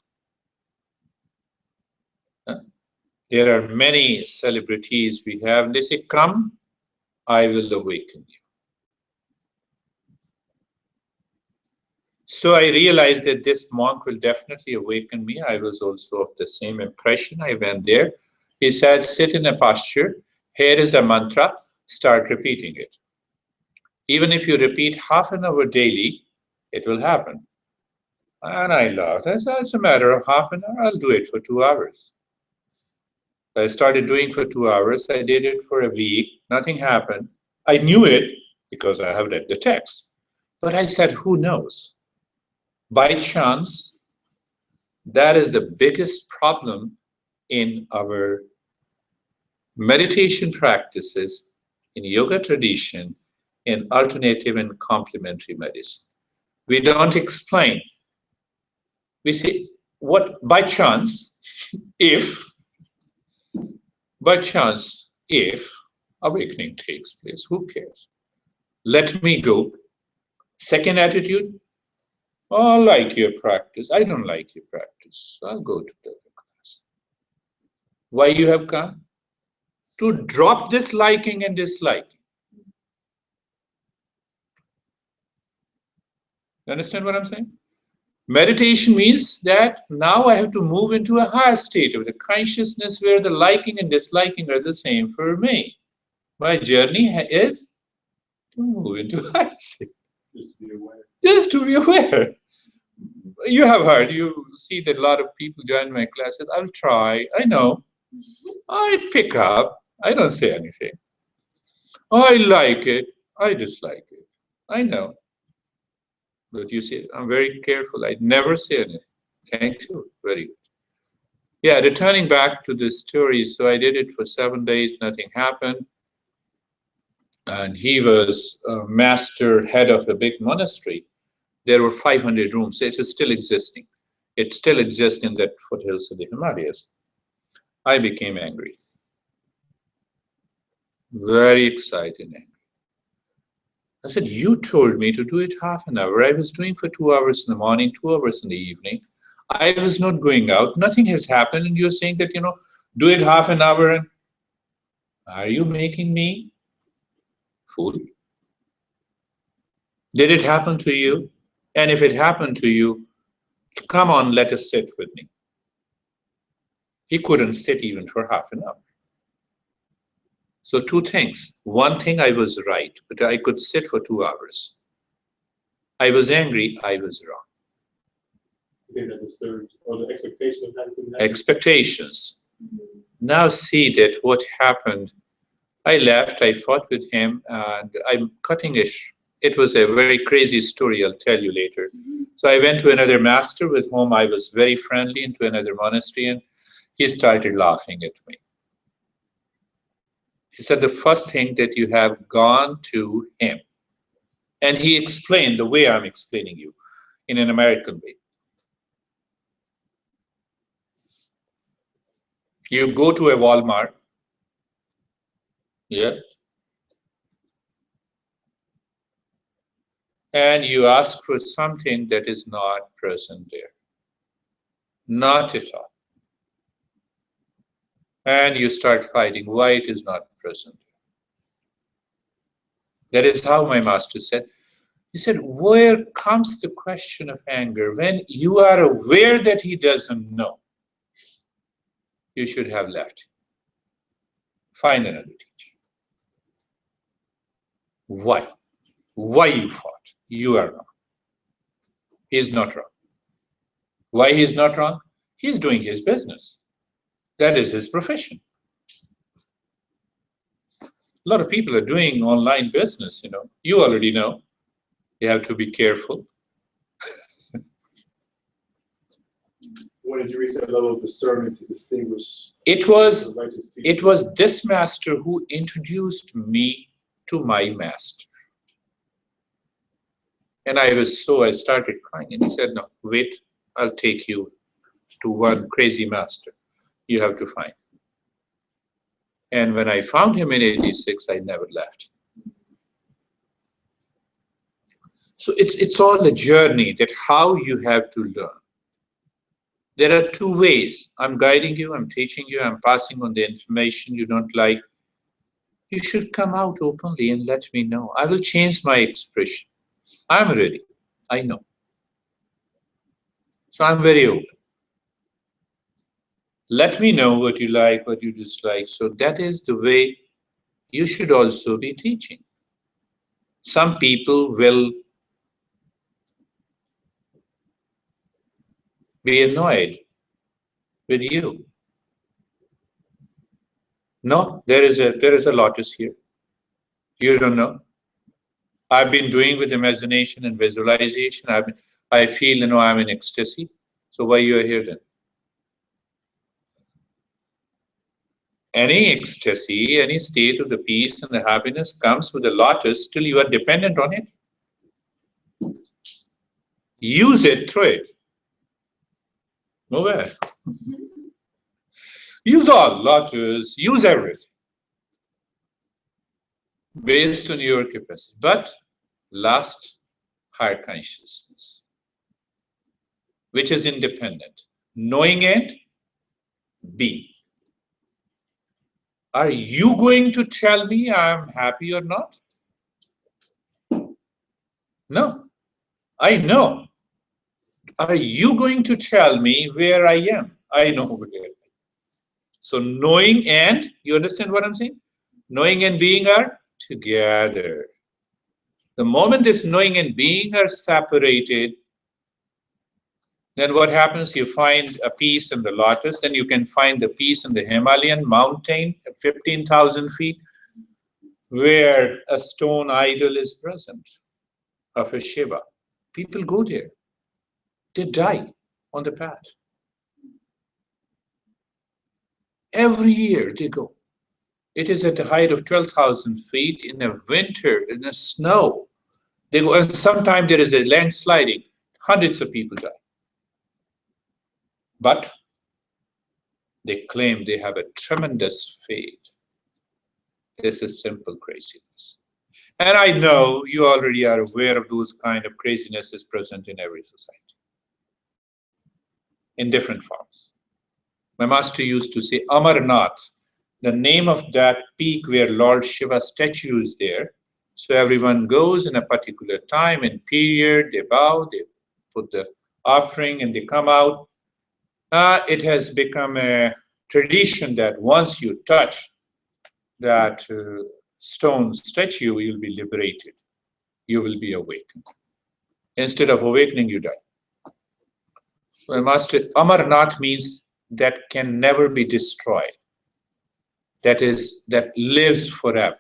There are many celebrities we have. They say, "Come, I will awaken you." So I realized that this monk will definitely awaken me. I was also of the same impression. I went there. He said, "Sit in a posture. Here is a mantra. Start repeating it. Even if you repeat half an hour daily, it will happen." And I laughed. I said, "It's a matter of half an hour. I'll do it for 2 hours." I started doing for 2 hours. I did it for a week. Nothing happened. I knew it because I have read the text. But I said, who knows? By chance, that is the biggest problem in our meditation practices, in yoga tradition, in alternative and complementary medicine. We don't explain. We say, what by chance, if awakening takes place, who cares? Let me go. Second attitude, I like your practice. I don't like your practice. I'll go to the other class. Why you have come? To drop this liking and disliking. You understand what I'm saying? Meditation means that now I have to move into a higher state of the consciousness where the liking and disliking are the same for me. My journey is to move into a higher state.
Just be aware.
Just to be aware. You have heard, you see that a lot of people join my classes. I'll try. I know. I pick up. I don't say anything. I like it. I dislike it. I know. But you see, I'm very careful. I never say anything. Thank you. Very good. Yeah, returning back to this story. So I did it for 7 days. Nothing happened. And he was a master head of a big monastery. There were 500 rooms. It is still existing. It still exists in the foothills of the Himalayas. I became angry. Very excited and angry. I said, you told me to do it half an hour. I was doing for 2 hours in the morning, 2 hours in the evening. I was not going out. Nothing has happened. And you're saying that, do it half an hour. And are you making me fool? Did it happen to you? And if it happened to you, come on, let us sit with me. He couldn't sit even for half an hour. So two things. One thing, I was right, but I could sit for 2 hours. I was angry, I was wrong.
You think that disturbed, or the expectation of having to happen?
Expectations. Now see that what happened. I left, I fought with him, and I'm cutting it was a very crazy story, I'll tell you later. So I went to another master with whom I was very friendly, into another monastery, and he started laughing at me. He said, the first thing that you have gone to him. And he explained the way I'm explaining you, in an American way. You go to a Walmart, yeah, and you ask for something that is not present there. Not at all. And you start fighting why it is not present. That is how my master said. He said, where comes the question of anger? When you are aware that he doesn't know, you should have left. Find another teacher. Why? Why you fought? You are wrong. He is not wrong. Why he is not wrong? He is doing his business. That is his profession. A lot of people are doing online business, you know. You already know. You have to be careful.
When did you reach that level of discernment to distinguish?
It was this master who introduced me to my master. And I started crying, and he said, no, wait, I'll take you to one crazy master you have to find. And when I found him in 86, I never left. So it's all a journey, that how you have to learn. There are two ways. I'm guiding you, I'm teaching you, I'm passing on the information you don't like. You should come out openly and let me know. I will change my expression. I'm ready. I know. So I'm very open. Let me know what you like, what you dislike. So that is the way you should also be teaching. Some people will be annoyed with you. No, there is a lotus here. You don't know. I've been doing with imagination and visualization. I feel, you know, I'm in ecstasy. So why you are here then? Any ecstasy, any state of the peace and the happiness comes with the lotus till you are dependent on it. Use it, throw it. Nowhere. Use all lotus, use everything based on your capacity. But last, higher consciousness, which is independent. Knowing and being. Are you going to tell me I'm happy or not? No, I know. Are you going to tell me where I am? I know where I am. So knowing and, you understand what I'm saying? Knowing and being are together. The moment this knowing and being are separated, then what happens? You find a peace in the lotus, then you can find the peace in the Himalayan mountain at 15,000 feet, where a stone idol is present of a Shiva. People go there. They die on the path. Every year they go. It is at the height of 12,000 feet in the winter, in the snow. They go, and sometimes there is a landsliding. Hundreds of people die. But they claim they have a tremendous faith. This is simple craziness. And I know you already are aware of those kind of craziness is present in every society, in different forms. My master used to say, Amarnath, the name of that peak where Lord Shiva statue is there. So everyone goes in a particular time and period, they bow, they put the offering and they come out. It has become a tradition that once you touch that stone statue, you'll be liberated. You will be awakened. Instead of awakening, you die. So Master, Amarnath means that can never be destroyed. That is, that lives forever.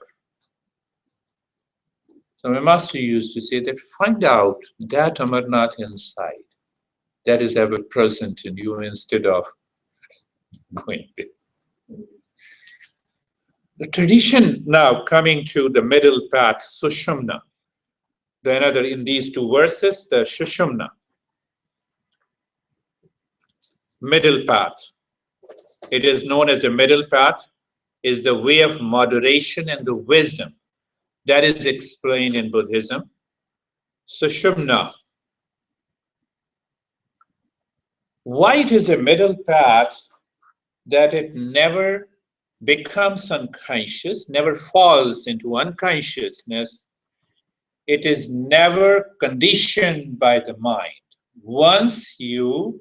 So my master used to say that find out that Amarnath inside, that is ever present in you instead of going there. The tradition now coming to the middle path, Sushumna. The another in these two verses, the Sushumna, middle path. It is known as the middle path, is the way of moderation and the wisdom. That is explained in Buddhism. Sushumna. Why it is a middle path? That it never becomes unconscious, never falls into unconsciousness. It is never conditioned by the mind. Once you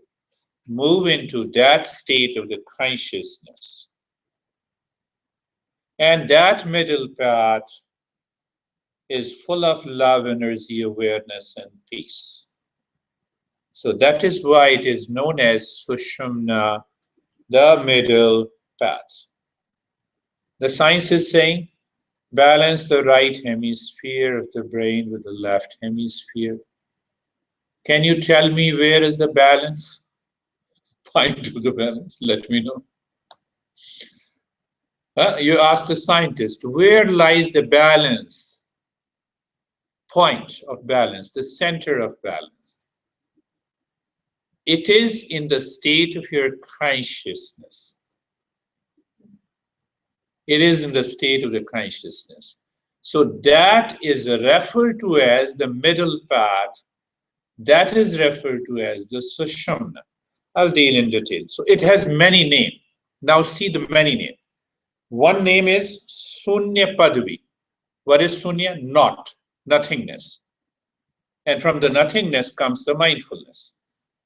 move into that state of the consciousness, and that middle path is full of love, energy, awareness, and peace. So that is why it is known as Sushumna, the middle path. The science is saying, balance the right hemisphere of the brain with the left hemisphere. Can you tell me where is the balance? Point to the balance, let me know. You ask the scientist, where lies the balance? Point of balance, the center of balance. It is in the state of your consciousness. It is in the state of the consciousness. So that is referred to as the middle path. That is referred to as the Sushumna. I'll deal in detail. So it has many names. Now see the many names. One name is Sunya Padvi. What is Sunya? Not, nothingness. And from the nothingness comes the mindfulness.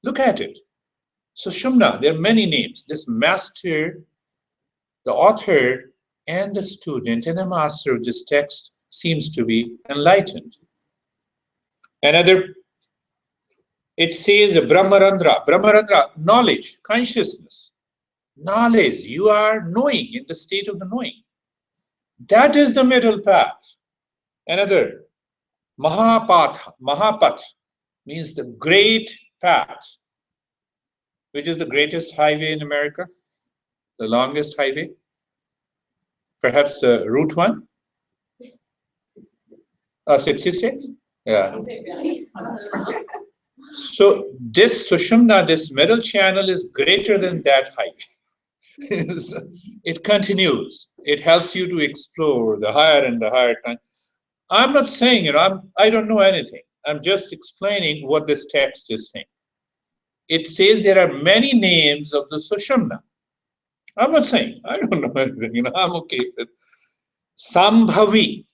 Look at it. Sushumna, there are many names. This master, the author, and the student and the master of this text seems to be enlightened. Another, it says the Brahmarandra. Brahmarandra, knowledge, consciousness. Knowledge, you are knowing, in the state of the knowing. That is the middle path. Another, Mahapath. Mahapath means the great path. Which is the greatest highway in America? The longest highway? Perhaps the Route 1? 66? Yeah. So this Sushumna, this middle channel is greater than that highway. It continues. It helps you to explore the higher and the higher time. I'm not saying, I don't know anything. I'm just explaining what this text is saying. It says there are many names of the Sushumna. I'm not saying, I don't know anything, I'm okay with Sambhavi,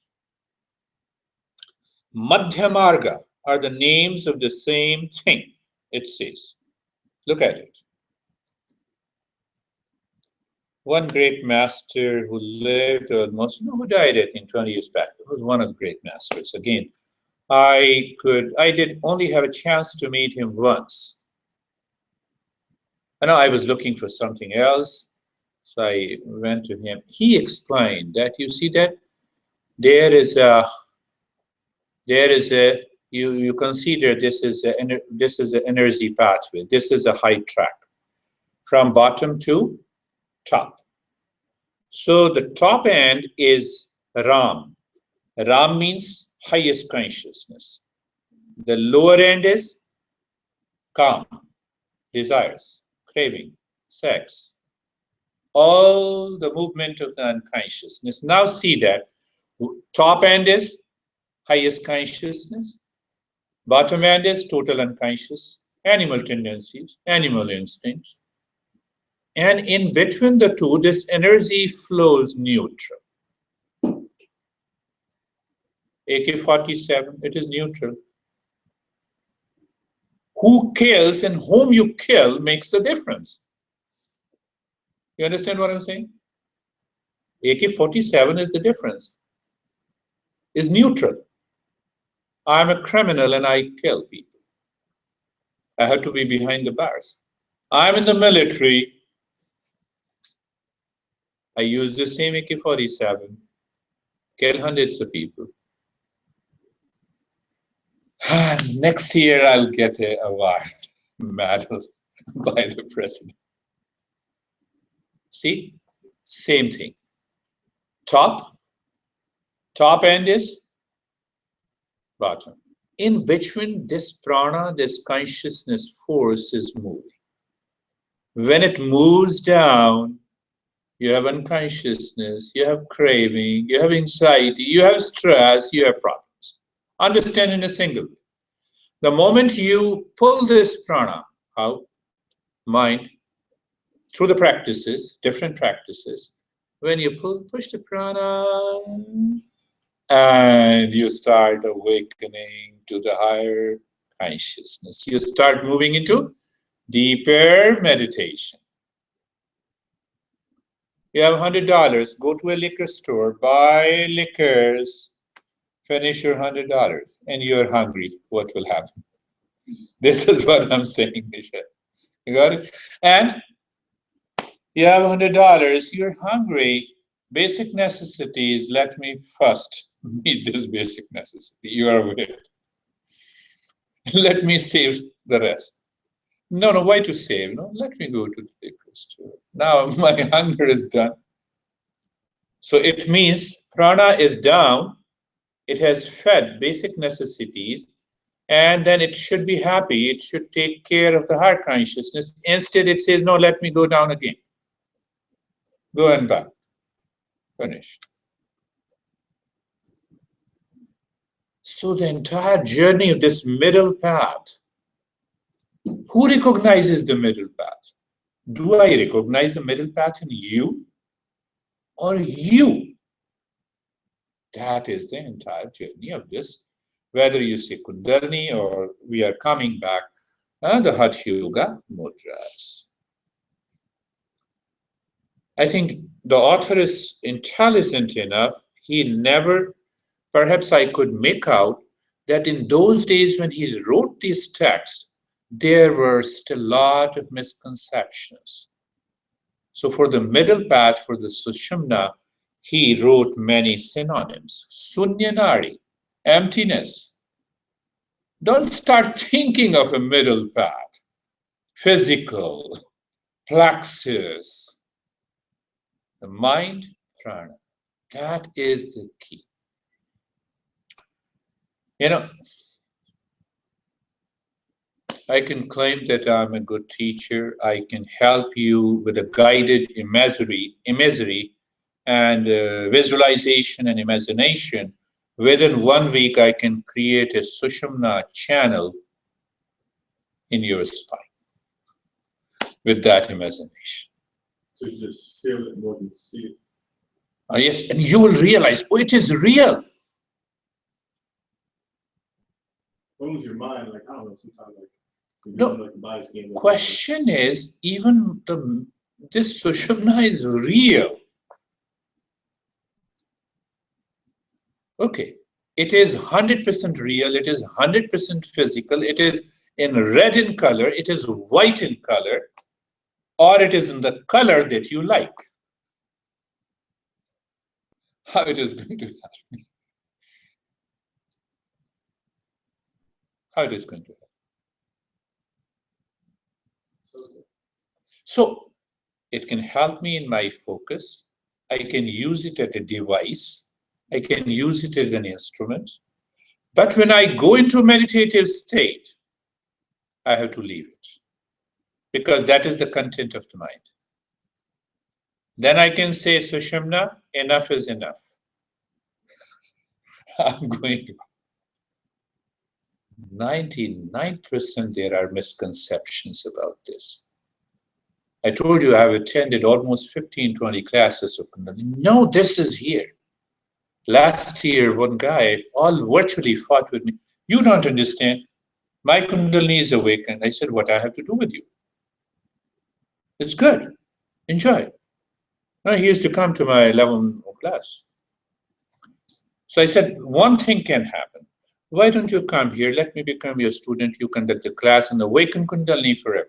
Madhyamarga are the names of the same thing, it says. Look at it. One great master who lived almost, who died, I think, 20 years back. It was one of the great masters. Again, I did only have a chance to meet him once. I know I was looking for something else, so I went to him. He explained that you see that there is a you consider this is an energy pathway. This is a height track from bottom to top. So the top end is Ram. Ram means highest consciousness. The lower end is Kam, desires, craving, sex, all the movement of the unconsciousness. Now see that top end is highest consciousness, bottom end is total unconscious, animal tendencies, animal instincts, and in between the two, this energy flows neutral. AK-47, it is neutral. Who kills and whom you kill makes the difference. You understand what I'm saying? AK-47 is the difference. Is neutral. I'm a criminal and I kill people. I have to be behind the bars. I'm in the military. I use the same AK-47, kill hundreds of people. Next year I'll get an award, medal by the president. See, same thing. Top end is bottom. In between this prana, this consciousness force is moving. When it moves down, you have unconsciousness, you have craving, you have anxiety, you have stress, you have problems. Understand in a single way. The moment you pull this prana out, mind, through the practices, different practices, when you push the prana, and you start awakening to the higher consciousness. You start moving into deeper meditation. You have $100, go to a liquor store, buy liquors, finish your $100, and you're hungry. What will happen? This is what I'm saying, Michelle. You got it? And you have $100, you're hungry. Basic necessities, let me first meet this basic necessity. You are aware. Let me save the rest. No, why to save? No, let me go to the liquor store. Now my hunger is done. So it means prana is down. It has fed basic necessities, and then it should be happy. It should take care of the heart consciousness. Instead, it says, no, let me go down again. Go and back. Finish. So the entire journey of this middle path, who recognizes the middle path? Do I recognize the middle path in you or you? That is the entire journey of this, whether you say Kundalini or we are coming back, the Hatha Yoga mudras. I think the author is intelligent enough. He never, perhaps I could make out that in those days when he wrote these texts, there were still a lot of misconceptions. So for the middle path, for the Sushumna, he wrote many synonyms. Sunyanari, emptiness. Don't start thinking of a middle path. Physical, plexus, the mind, prana. That is the key. You know, I can claim that I'm a good teacher. I can help you with a guided imagery and visualization and imagination. Within 1 week, I can create a Sushumna channel in your spine with that imagination.
So you just feel it more than see it.
Yes, and you will realize, oh, it is real.
What was your mind like? I don't know. Sometimes like.
No,
like the body's getting
question is, even this Sushumna is real. Okay, it is 100% real, it is 100% physical, it is in red in color, it is white in color, or it is in the color that you like. How it is going to help me? How it is going to help? So it can help me in my focus. I can use it as a device. I can use it as an instrument. But when I go into a meditative state, I have to leave it, because that is the content of the mind. Then I can say, Sushumna, enough is enough. I'm going. 99% there are misconceptions about this. I told you I have attended almost 15, 20 classes of Kundalini. No, this is here. Last year, one guy all virtually fought with me. You don't understand. My Kundalini is awakened. I said, what I have to do with you? It's good. Enjoy. No, he used to come to my 11 class. So I said, one thing can happen. Why don't you come here? Let me become your student. You conduct the class and awaken Kundalini forever.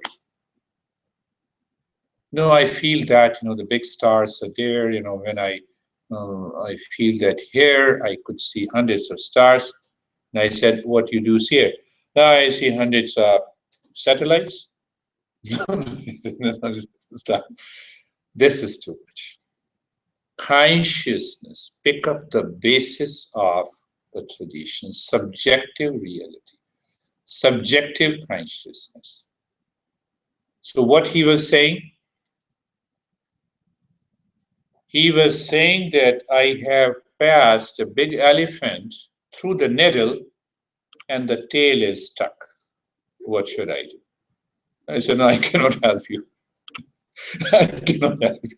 No, I feel that, the big stars are there. When I feel that here, I could see hundreds of stars. And I said, what you do here? Now I see hundreds of satellites. Stop. This is too much. Consciousness, pick up the basis of the tradition, subjective reality, subjective consciousness. So what he was saying? He was saying that I have passed a big elephant through the needle and the tail is stuck. What should I do? I said, no, I cannot help you. I cannot help you.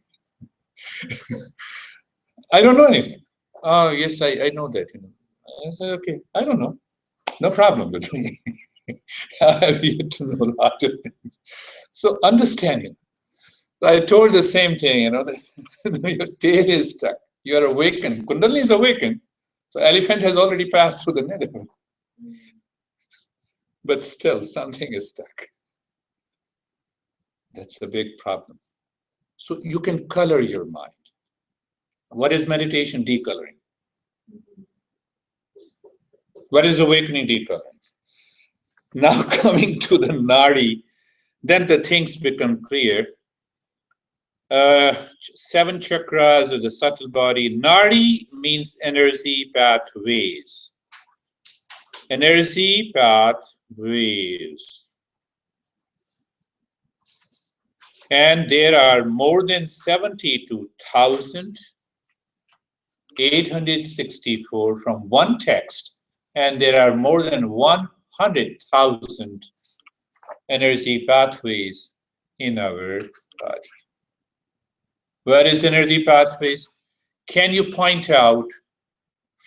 I don't know anything. Oh, yes, I know that. I said, okay, I don't know. No problem with me. I have yet to know a lot of things. So understanding. I told the same thing, that your tail is stuck. You are awakened. Kundalini is awakened. So elephant has already passed through the needle. But still, something is stuck. That's a big problem. So you can color your mind. What is meditation? Decoloring. What is awakening? Decoloring. Now coming to the nadi, then the things become clear. 7 chakras of the subtle body. Nadi means energy pathways. Energy pathways. And there are more than 72,864 from one text, and there are more than 100,000 energy pathways in our body. Where is energy pathways? Can you point out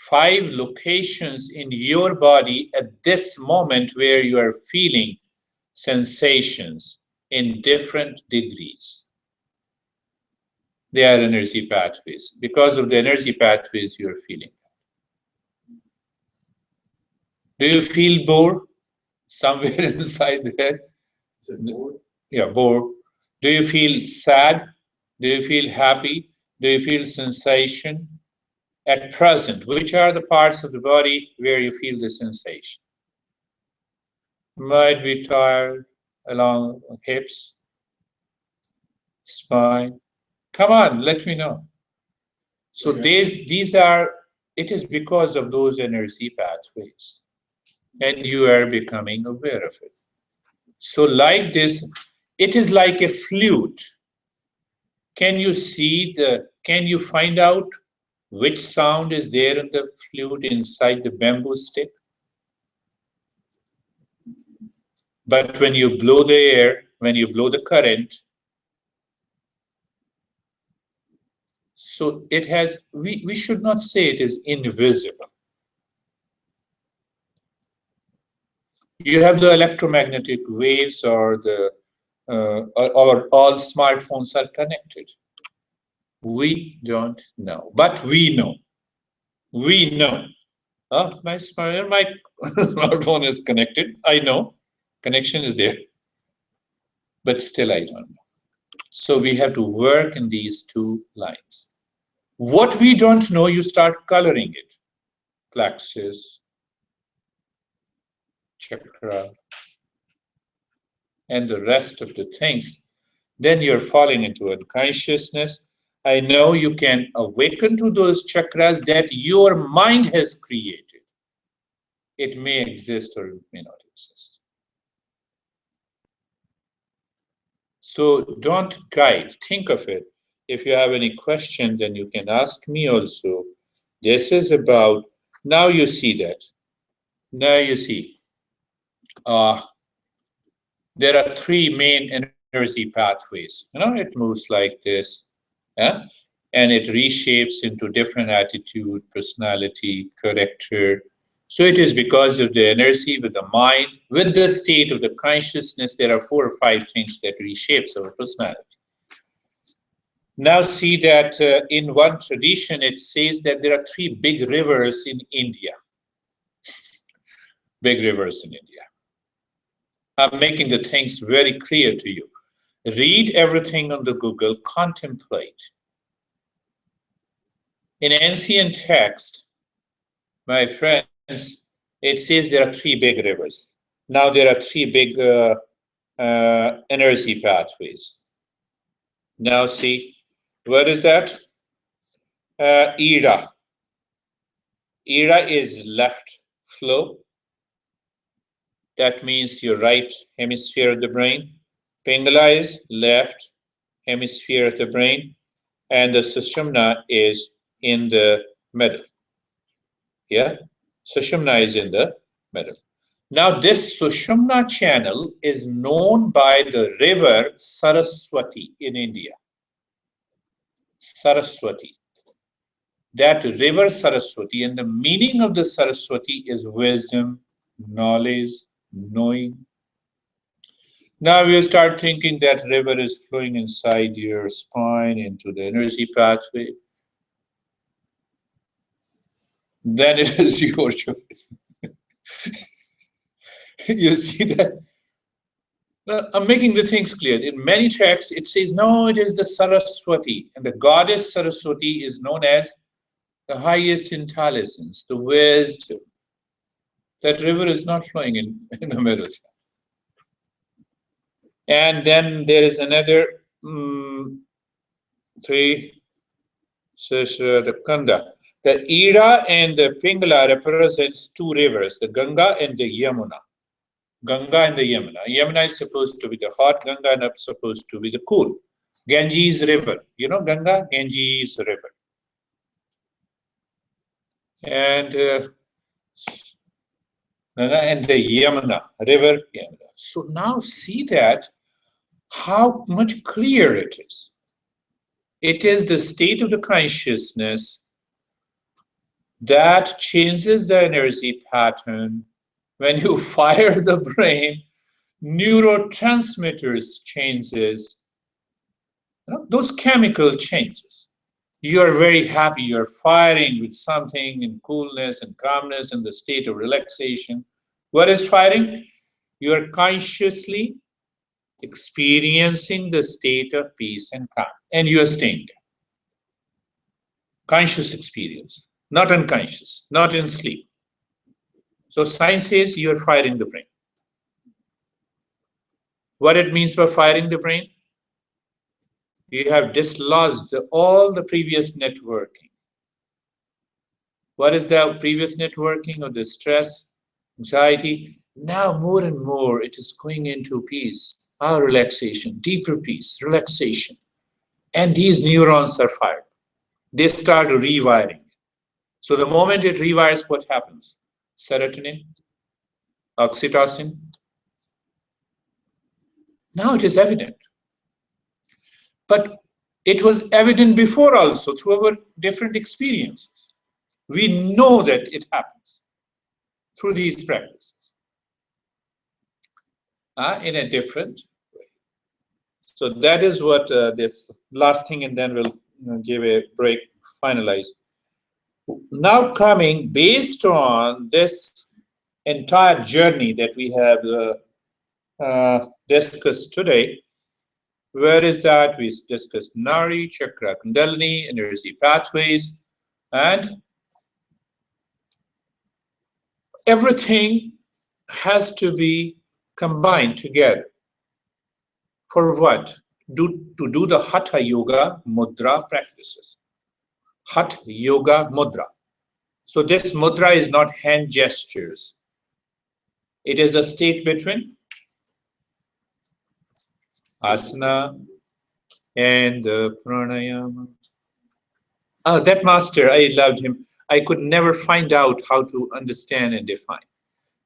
5 locations in your body at this moment where you are feeling sensations in different degrees? They are energy pathways. Because of the energy pathways you are feeling. Do you feel bored? Somewhere inside there?
Is it bored?
Yeah, bored. Do you feel sad? Do you feel happy? Do you feel sensation? At present, which are the parts of the body where you feel the sensation? Might be tired along hips, spine. Come on, let me know. So
Okay.
these are, it is because of those energy pathways. And you are becoming aware of it. So like this, it is like a flute. Can you find out which sound is there in the flute inside the bamboo stick? But when you blow the air, when you blow the current, so it has, we should not say it is invisible. You have the electromagnetic waves or all smartphones are connected. We don't know, but we know. We know. Oh, my smartphone is connected. I know. Connection is there. But still I don't know. So we have to work in these 2 lines. What we don't know, you start coloring it. Plexus, chakra, and the rest of the things. Then you're falling into unconsciousness. I know you can awaken to those chakras that your mind has created. It may exist or it may not exist. So don't guide, think of it. If you have any question, then you can ask me also. This is about, now you see that. Now you see, there are 3 main energy pathways. It moves like this, yeah? And it reshapes into different attitude, personality, character. So it is because of the energy with the mind, with the state of the consciousness, there are 4 or 5 things that reshapes our personality. Now see that in one tradition it says that there are 3 big rivers in India. Big rivers in India. I'm making the things very clear to you. Read everything on the Google, contemplate. In ancient text, my friends, it says there are 3 big rivers. Now there are 3 big energy pathways. Now see, what is that? Ida. Ida is left flow. That means your right hemisphere of the brain. Pingala is left hemisphere of the brain. And the Sushumna is in the middle. Yeah? Sushumna is in the middle. Now this Sushumna channel is known by the river Saraswati in India. Saraswati. That river Saraswati, and the meaning of the Saraswati is wisdom, knowledge, knowing. Now you start thinking that river is flowing inside your spine into the energy pathway. Then it is your choice. You see that? I'm making the things clear. In many texts, it says, no, it is the Saraswati. And the goddess Saraswati is known as the highest intelligence, the wisdom. That river is not flowing in the middle. And then there is another 3, so the Kanda. The Ira and the Pingala represents 2 rivers, the Ganga and the Yamuna. Ganga and the Yamuna. Yamuna is supposed to be the hot, Ganga is supposed to be the cool. Ganges River. You know Ganga? Ganges River. And the Yamuna River. Yamuna. So now see that how much clearer it is. It is the state of the consciousness that changes the energy pattern. When you fire the brain, neurotransmitters changes. You know, those chemical changes. You are very happy, you're firing with something in coolness and calmness and the state of relaxation. What is firing? You are consciously experiencing the state of peace and calm, and you are staying there. Conscious experience, not unconscious, not in sleep. So science says you are firing the brain. What it means by firing the brain? You have dislodged all the previous networking. What is the previous networking of the stress, anxiety? Now more and more it is going into peace, our relaxation, deeper peace, relaxation. And these neurons are fired. They start rewiring. So the moment it rewires, what happens? Serotonin, oxytocin. Now it is evident. But it was evident before also through our different experiences. We know that it happens through these practices in a different way. So that is what this last thing, and then we'll give a break, finalize. Now coming, based on this entire journey that we have discussed today, where is that? We discussed Nari, Chakra, Kundalini, energy pathways, and everything has to be combined together. For what? To do the Hatha Yoga Mudra practices. Hatha Yoga Mudra. So this mudra is not hand gestures. It is a state between asana and pranayama. Oh, that master, I loved him. I could never find out how to understand and define.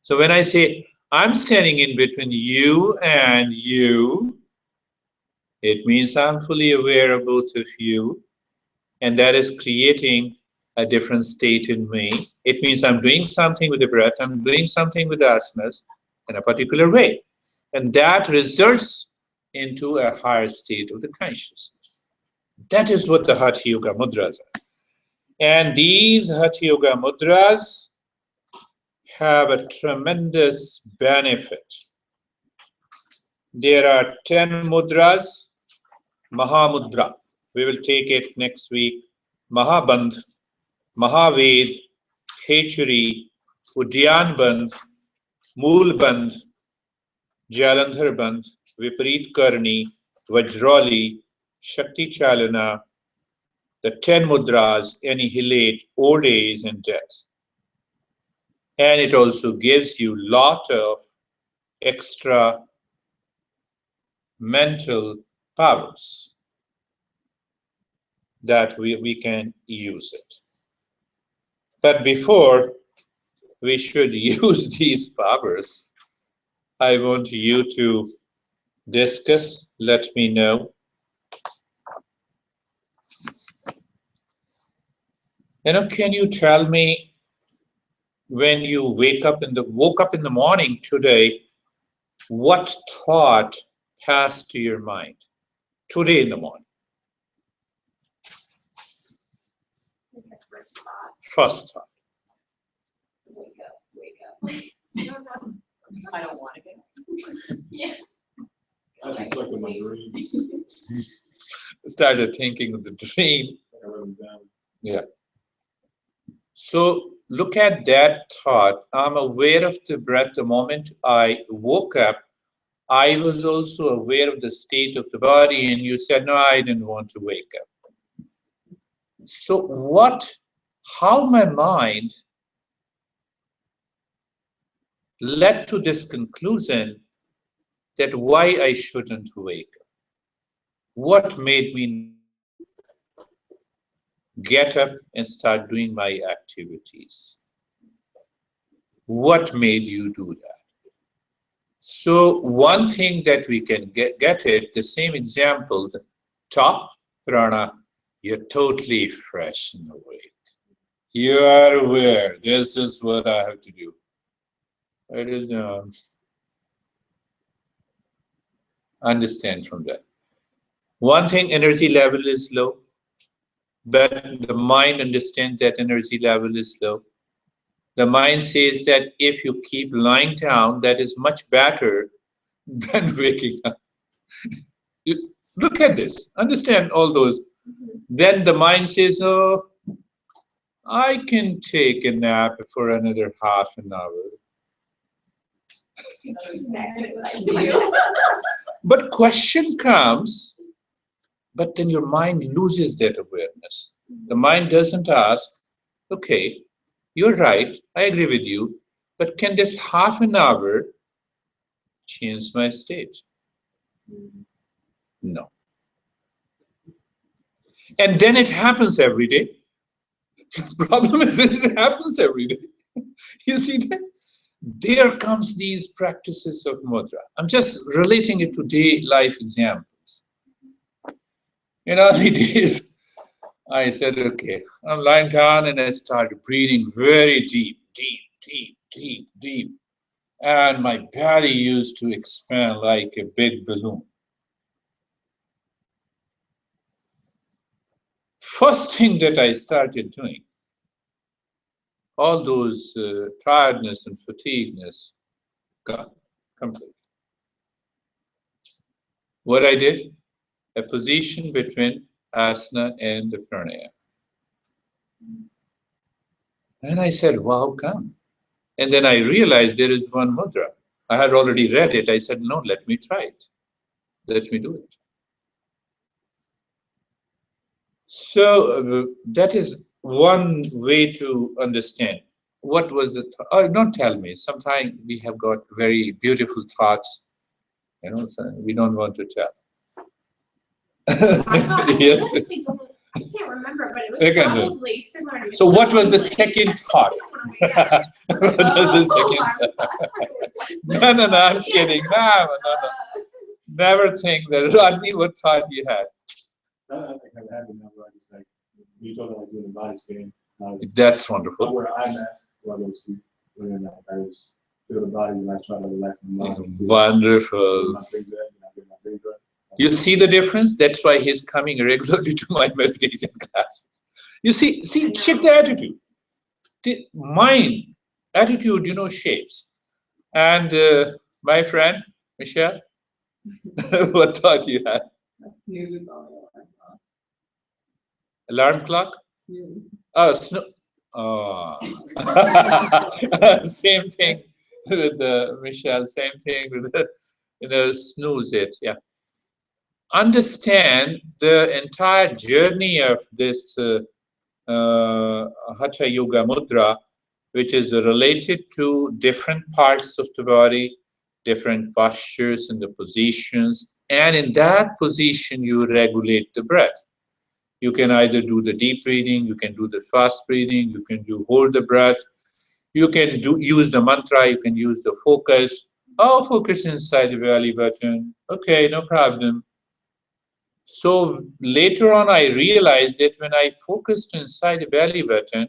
So when I say, I'm standing in between you and you, it means I'm fully aware of both of you, and that is creating a different state in me. It means I'm doing something with the breath, I'm doing something with the asanas in a particular way. And that results into a higher state of the consciousness. That is what the Hatha Yoga mudras are. And these Hatha Yoga mudras have a tremendous benefit. There are 10 mudras, Mahamudra. We will take it next week. Mahabandh, Mahaved, Khechuri, Udyan Bandh, Mool Bandh, Jalandhar Bandh, Viparit Karni, Vajroli, Shakti Chalana, the 10 mudras annihilate old age and death. And it also gives you lot of extra mental powers that we can use it. But before we should use these powers, I want you to discuss, let me know. Can you tell me, when you woke up in the morning today, what thought passed to your mind today in the morning? First thought.
Wake up.
I don't want to get.
Yeah.
That's reflecting my dream.
Started thinking of the dream.
I wrote it down.
Yeah. So look at that thought. I'm aware of the breath. The moment I woke up, I was also aware of the state of the body, and you said, no, I didn't want to wake up. So how my mind led to this conclusion that why I shouldn't wake up? What made me get up and start doing my activities? What made you do that? So one thing that we can get it, the same example, the top prana, you're totally fresh and awake. You are aware, this is what I have to do. It is, understand from that. One thing, energy level is low, but the mind understands that energy level is low. The mind says that if you keep lying down, that is much better than waking up. Look at this, understand all those. Then the mind says, oh, I can take a nap for another half an hour.
Exactly what I do.
But question comes, but then your mind loses that awareness. The mind doesn't ask, okay, you're right, I agree with you, but can this half an hour change my state? No. And then it happens every day. The problem is that it happens every day. You see that? There comes these practices of mudra. I'm just relating it to day life examples. In early days, I said, okay, I'm lying down and I started breathing very deep, deep, deep, deep, deep. And my belly used to expand like a big balloon. First thing that I started doing, all those tiredness and fatigueness gone completely. What I did, a position between asana and the pranayama. And I said, wow, come. And then I realized there is one mudra. I had already read it. I said, no, let me try it. Let me do it. So that is one way to understand. What was the oh, don't tell me. Sometimes we have got very beautiful thoughts, so we don't want to tell. Yes.
I can't remember, but it was
Okay,
probably similar to.
So what was the second thought? What was the second? No, I'm kidding. No. Never think that. Rodney, what thought you had?
I think I have a number. I just like you talking about doing the body scan.
That's
I
wonderful.
wear eye mask while I go to sleep, and I just feel the body and I try to relax my mind.
Wonderful.
I get my big breath. I
You see the difference? That's why he's coming regularly to my meditation class. You see, check the attitude. The mind, attitude, shapes. And my friend, Michelle, what thought you had?
Snooze on the alarm clock.
Alarm clock?
Snooze.
Oh, same thing with Michelle, same thing with snooze it, yeah. Understand the entire journey of this Hatha Yoga Mudra, which is related to different parts of the body, different postures and the positions, and in that position you regulate the breath. You can either do the deep breathing, you can do the fast breathing, you can hold the breath, you can use the mantra, you can use the focus. Oh, focus inside the belly button. Okay, no problem. So later on, I realized that when I focused inside the belly button,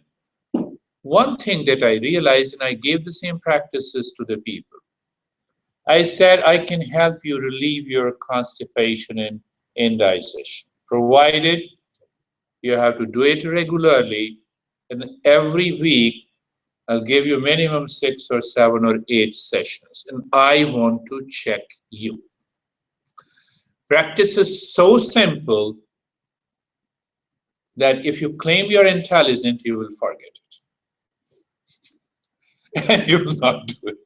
one thing that I realized, and I gave the same practices to the people. I said, I can help you relieve your constipation and indigestion, provided you have to do it regularly, and every week I'll give you minimum 6 or 7 or 8 sessions, and I want to check you. Practice is so simple that if you claim you're intelligent, you will forget it. And you will not do it.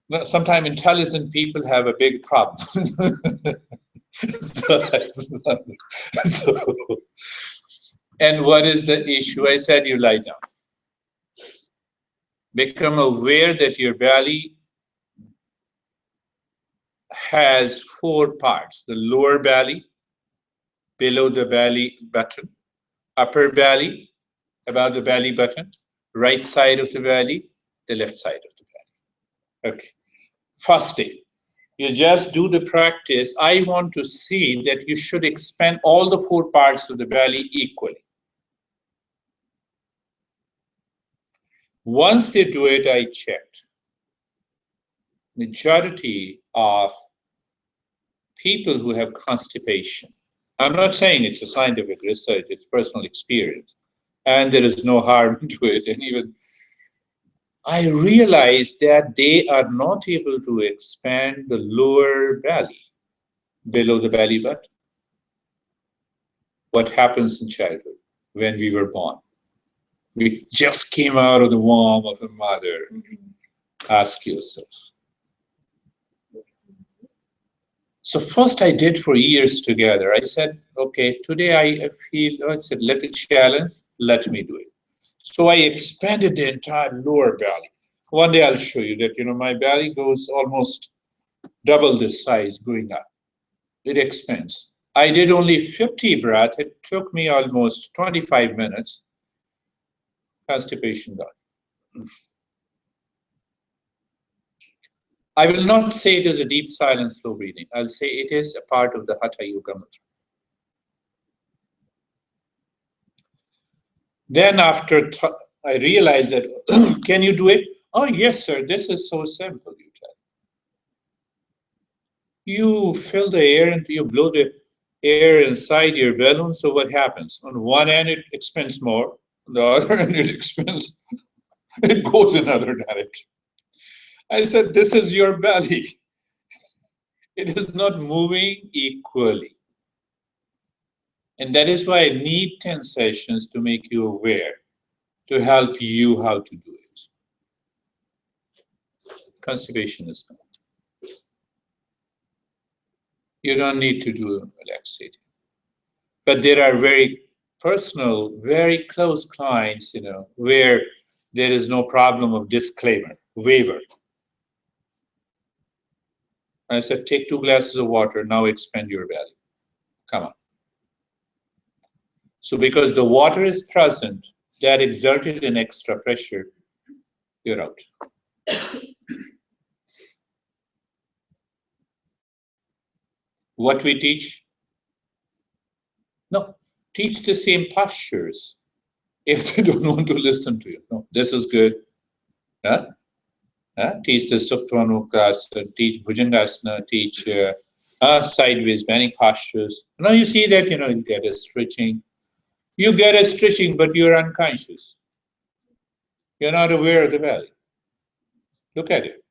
No, sometimes intelligent people have a big problem. And what is the issue? I said you lie down. Become aware that your belly has 4 parts. The lower belly, below the belly button, upper belly, above the belly button, right side of the belly, the left side of the belly. Okay. First day, you just do the practice. I want to see that you should expand all the 4 parts of the belly equally. Once they do it, I checked. Majority of people who have constipation, I'm not saying it's a scientific research, it's personal experience, and there is no harm to it. And even I realized that they are not able to expand the lower belly, below the belly button. What happens in childhood when we were born? We just came out of the womb of a mother. Ask yourself. So first I did for years together. I said, okay, today I feel, it's a little challenge, let me do it. So I expanded the entire lower belly. One day I'll show you that, my belly goes almost double this size going up. It expands. I did only 50 breaths. It took me almost 25 minutes. Constipation gone. I will not say it is a deep, silent, slow breathing. I'll say it is a part of the Hatha Yoga Mudra. Then after I realized that, can you do it? Oh, yes, sir. This is so simple, you tell. You fill the air and you blow the air inside your balloon. So what happens? On one end, it expands more. On the other end, it expands. It goes in another direction. I said, this is your belly. It is not moving equally. And that is why I need 10 sessions to make you aware, to help you how to do it. Constipation is gone. You don't need to do relaxation. But there are very personal, very close clients, where there is no problem of disclaimer, waiver. I said, take 2 glasses of water, now expand your belly. Come on. So because the water is present, that exerted an extra pressure, you're out. What we teach? No, teach the same postures if they don't want to listen to you. No, this is good. Huh? Teach the Supta, teach Bhujangasana, teach sideways bending postures. Now you see that, you get a stretching. You get a stretching, but you're unconscious. You're not aware of the belly. Look at it.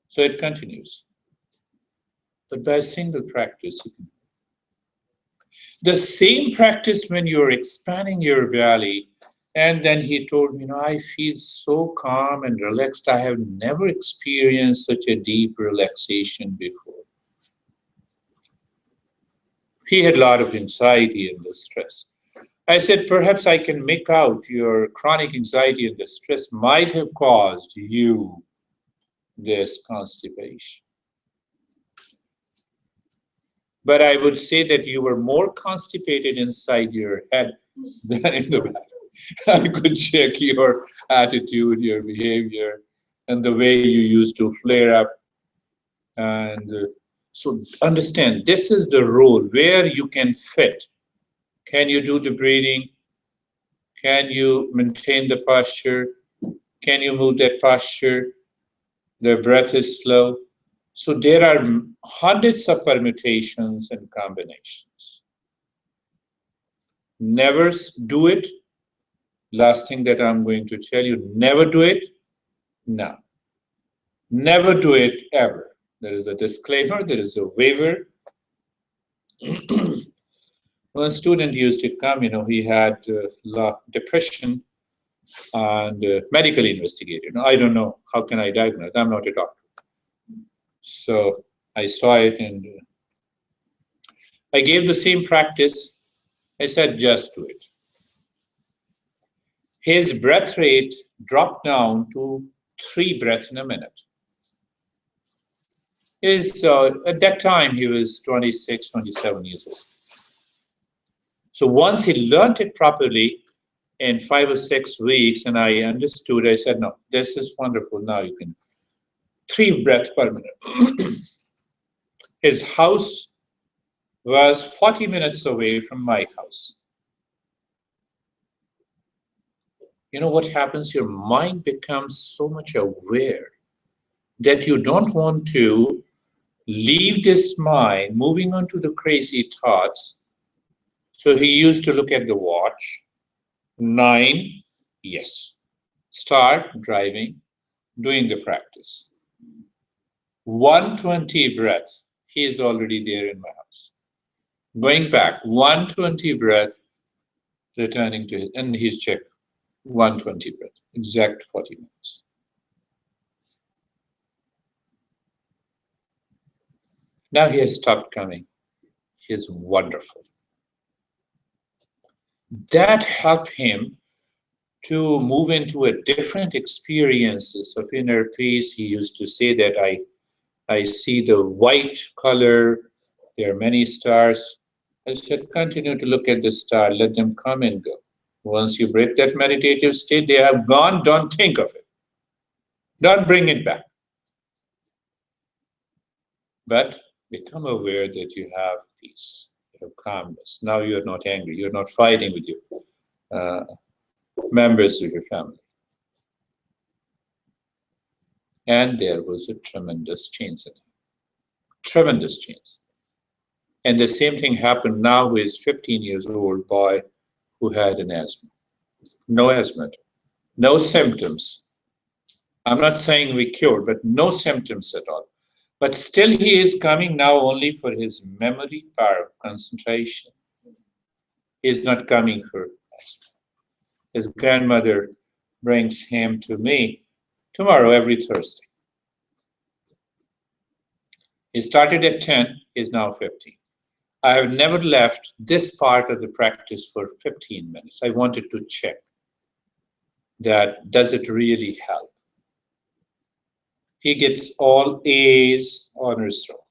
So it continues. But by a single practice, you can. The same practice when you're expanding your belly, and then he told me, I feel so calm and relaxed. I have never experienced such a deep relaxation before. He had a lot of anxiety and distress. I said, perhaps I can make out your chronic anxiety and distress might have caused you this constipation. But I would say that you were more constipated inside your head than in the back. I could check your attitude, your behavior, and the way you used to flare up. And so understand, this is the role where you can fit. Can you do the breathing? Can you maintain the posture? Can you move that posture? The breath is slow. So there are hundreds of permutations and combinations. Never do it. Last thing that I'm going to tell you, never do it. No. Never do it ever. There is a disclaimer, there is a waiver. One student used to come, he had depression and medical investigator. I don't know, how can I diagnose? I'm not a doctor. So I saw it and I gave the same practice. I said, just do it. His breath rate dropped down to 3 breaths in a minute. At that time, he was 26, 27 years old. So once he learned it properly in 5 or 6 weeks, and I understood, I said, no, this is wonderful. Now you can 3 breaths per minute. His house was 40 minutes away from my house. You know what happens? Your mind becomes so much aware that you don't want to leave this mind moving on to the crazy thoughts. So he used to look at the watch. 9, yes. Start driving, doing the practice. 120 breath, he is already there in my house. Going back, 120 breath, returning to his, and he's checked 120 breath, exact 40 minutes. Now he has stopped coming. He is wonderful. That helped him to move into a different experiences of inner peace. He used to say that I see the white color, there are many stars. I said, continue to look at the star, let them come and go. Once you break that meditative state, they have gone, don't think of it. Don't bring it back. But become aware that you have peace, you have calmness. Now you're not angry, you're not fighting with your members of your family. And there was a tremendous change in him. Tremendous change. And the same thing happened now with his 15 years old boy who had an asthma. No asthma, no symptoms. I'm not saying we cured, but no symptoms at all. But still he is coming now only for his memory power, concentration. He is not coming for asthma. His grandmother brings him to me tomorrow, every Thursday. He started at 10, is now 15. I have never left this part of the practice for 15 minutes. I wanted to check that, does it really help? He gets all A's, honors roll.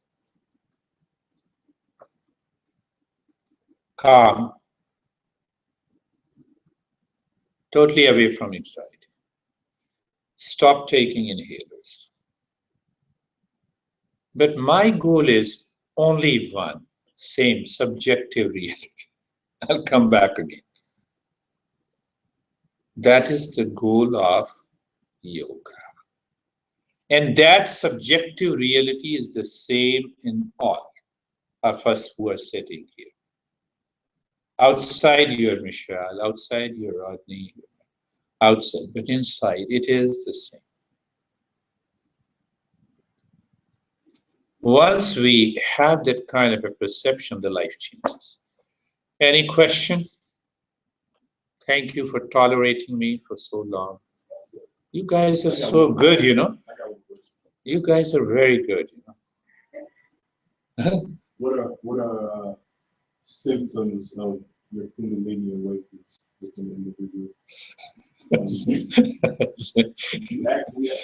Calm, totally away from anxiety. Stop taking inhalers. But my goal is only one, same subjective reality. I'll come back again. That is the goal of yoga. And that subjective reality is the same in all of us who are sitting here. Outside you are Michelle, outside you are Rodney, outside, but inside it is the same. Once we have that kind of a perception, the life changes. Any question? Thank you for tolerating me for so long. You guys are so good, you know. You guys are very good, you know.
What are symptoms of your Kundalini awakening within the individual?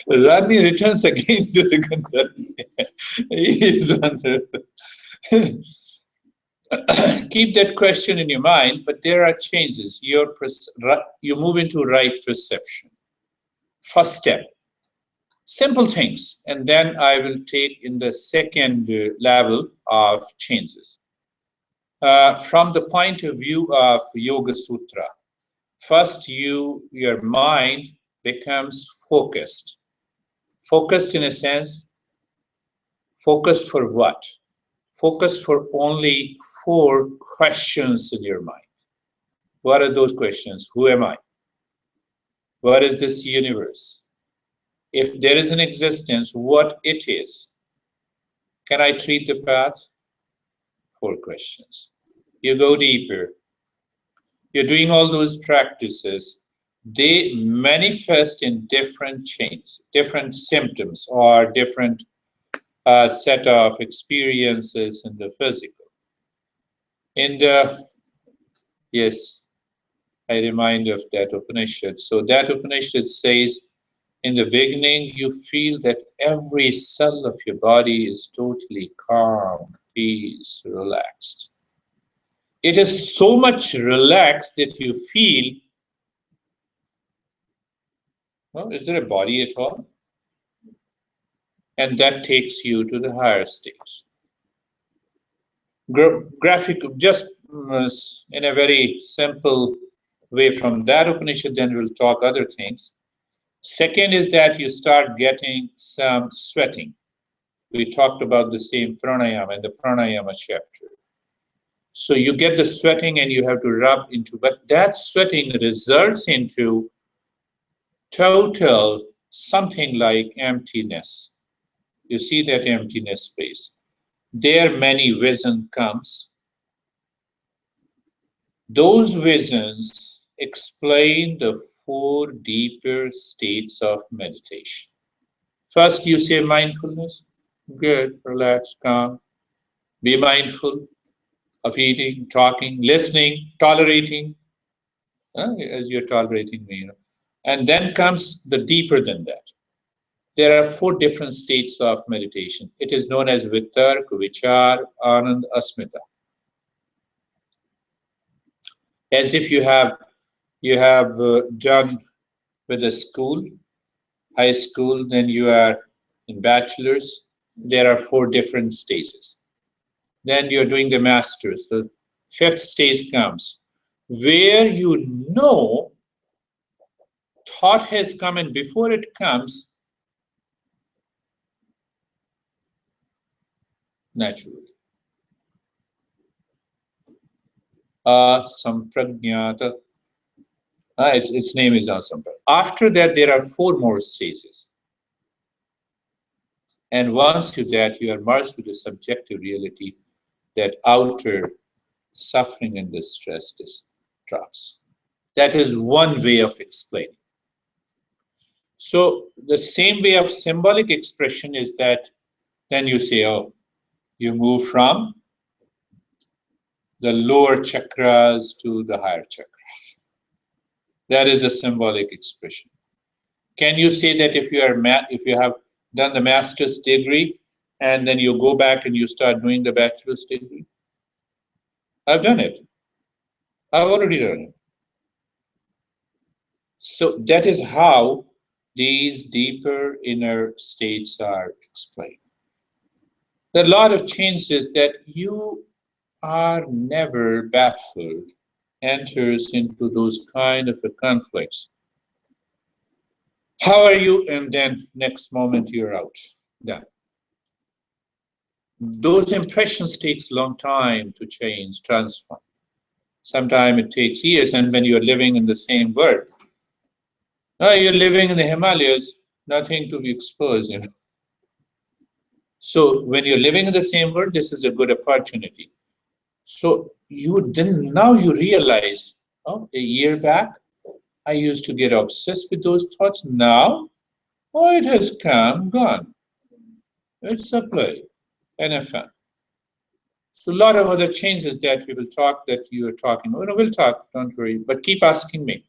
Rodney returns again to the Kundalini. He is wonderful. Keep that question in your mind, but there are changes. You move into right perception. First step, simple things, and then I will take in the second level of changes. From the point of view of Yoga Sutra, first your mind becomes focused. Focused in a sense, focused for what? Focused for only 4 questions in your mind. What are those questions? Who am I? What is this universe? If there is an existence, what it is? Can I treat the path? 4 questions. You go deeper. You're doing all those practices. They manifest in different chains, different symptoms, or different set of experiences in the physical. In the, yes, I remind of that Upanishad. So that Upanishad says, in the beginning, you feel that every cell of your body is totally calm, peace, relaxed. It is so much relaxed that you feel, well, is there a body at all? And that takes you to the higher states. Graphic, just in a very simple way from that Upanishad, then we'll talk other things. Second is that you start getting some sweating. We talked about the same pranayama in the pranayama chapter. So you get the sweating and you have to rub into, but that sweating results into total something like emptiness. You see that emptiness space. There many vision comes. Those visions explain the 4 deeper states of meditation. First you say mindfulness. Good, relax, calm. Be mindful of eating, talking, listening, tolerating, as you're tolerating me. You know. And then comes the deeper than that. There are 4 different states of meditation. It is known as Vitark, Vichar, Anand, Asmita. As if you have done with a school, high school, then you are in bachelor's. There are 4 different stages. Then you're doing the master's. The 5th stage comes where you know thought has come, and before it comes, naturally. Sampragnata. Its name is Asamprajnata. After that, there are 4 more stages. And once you that, you are merged with the subjective reality that outer suffering and distress drops. That is one way of explaining. So the same way of symbolic expression is that then you say, oh, you move from the lower chakras to the higher chakras. That is a symbolic expression. Can you say that if you have done the master's degree and then you go back and you start doing the bachelor's degree? I've done it. I've already done it. So that is how these deeper inner states are explained. There are a lot of changes that you are never baffled, enters into those kind of conflicts. How are you? And then next moment you're out. Done. Those impressions takes a long time to change, transform. Sometimes it takes years, and when you're living in the same world, now you're living in the Himalayas, nothing to be exposed, you know. So when you're living in the same world, this is a good opportunity. So now you realize, oh, a year back, I used to get obsessed with those thoughts. Now, oh, it has come, gone. It's a play, NFM. So a lot of other changes that we will talk, that you are talking. Oh, no, we'll talk, don't worry. But keep asking me.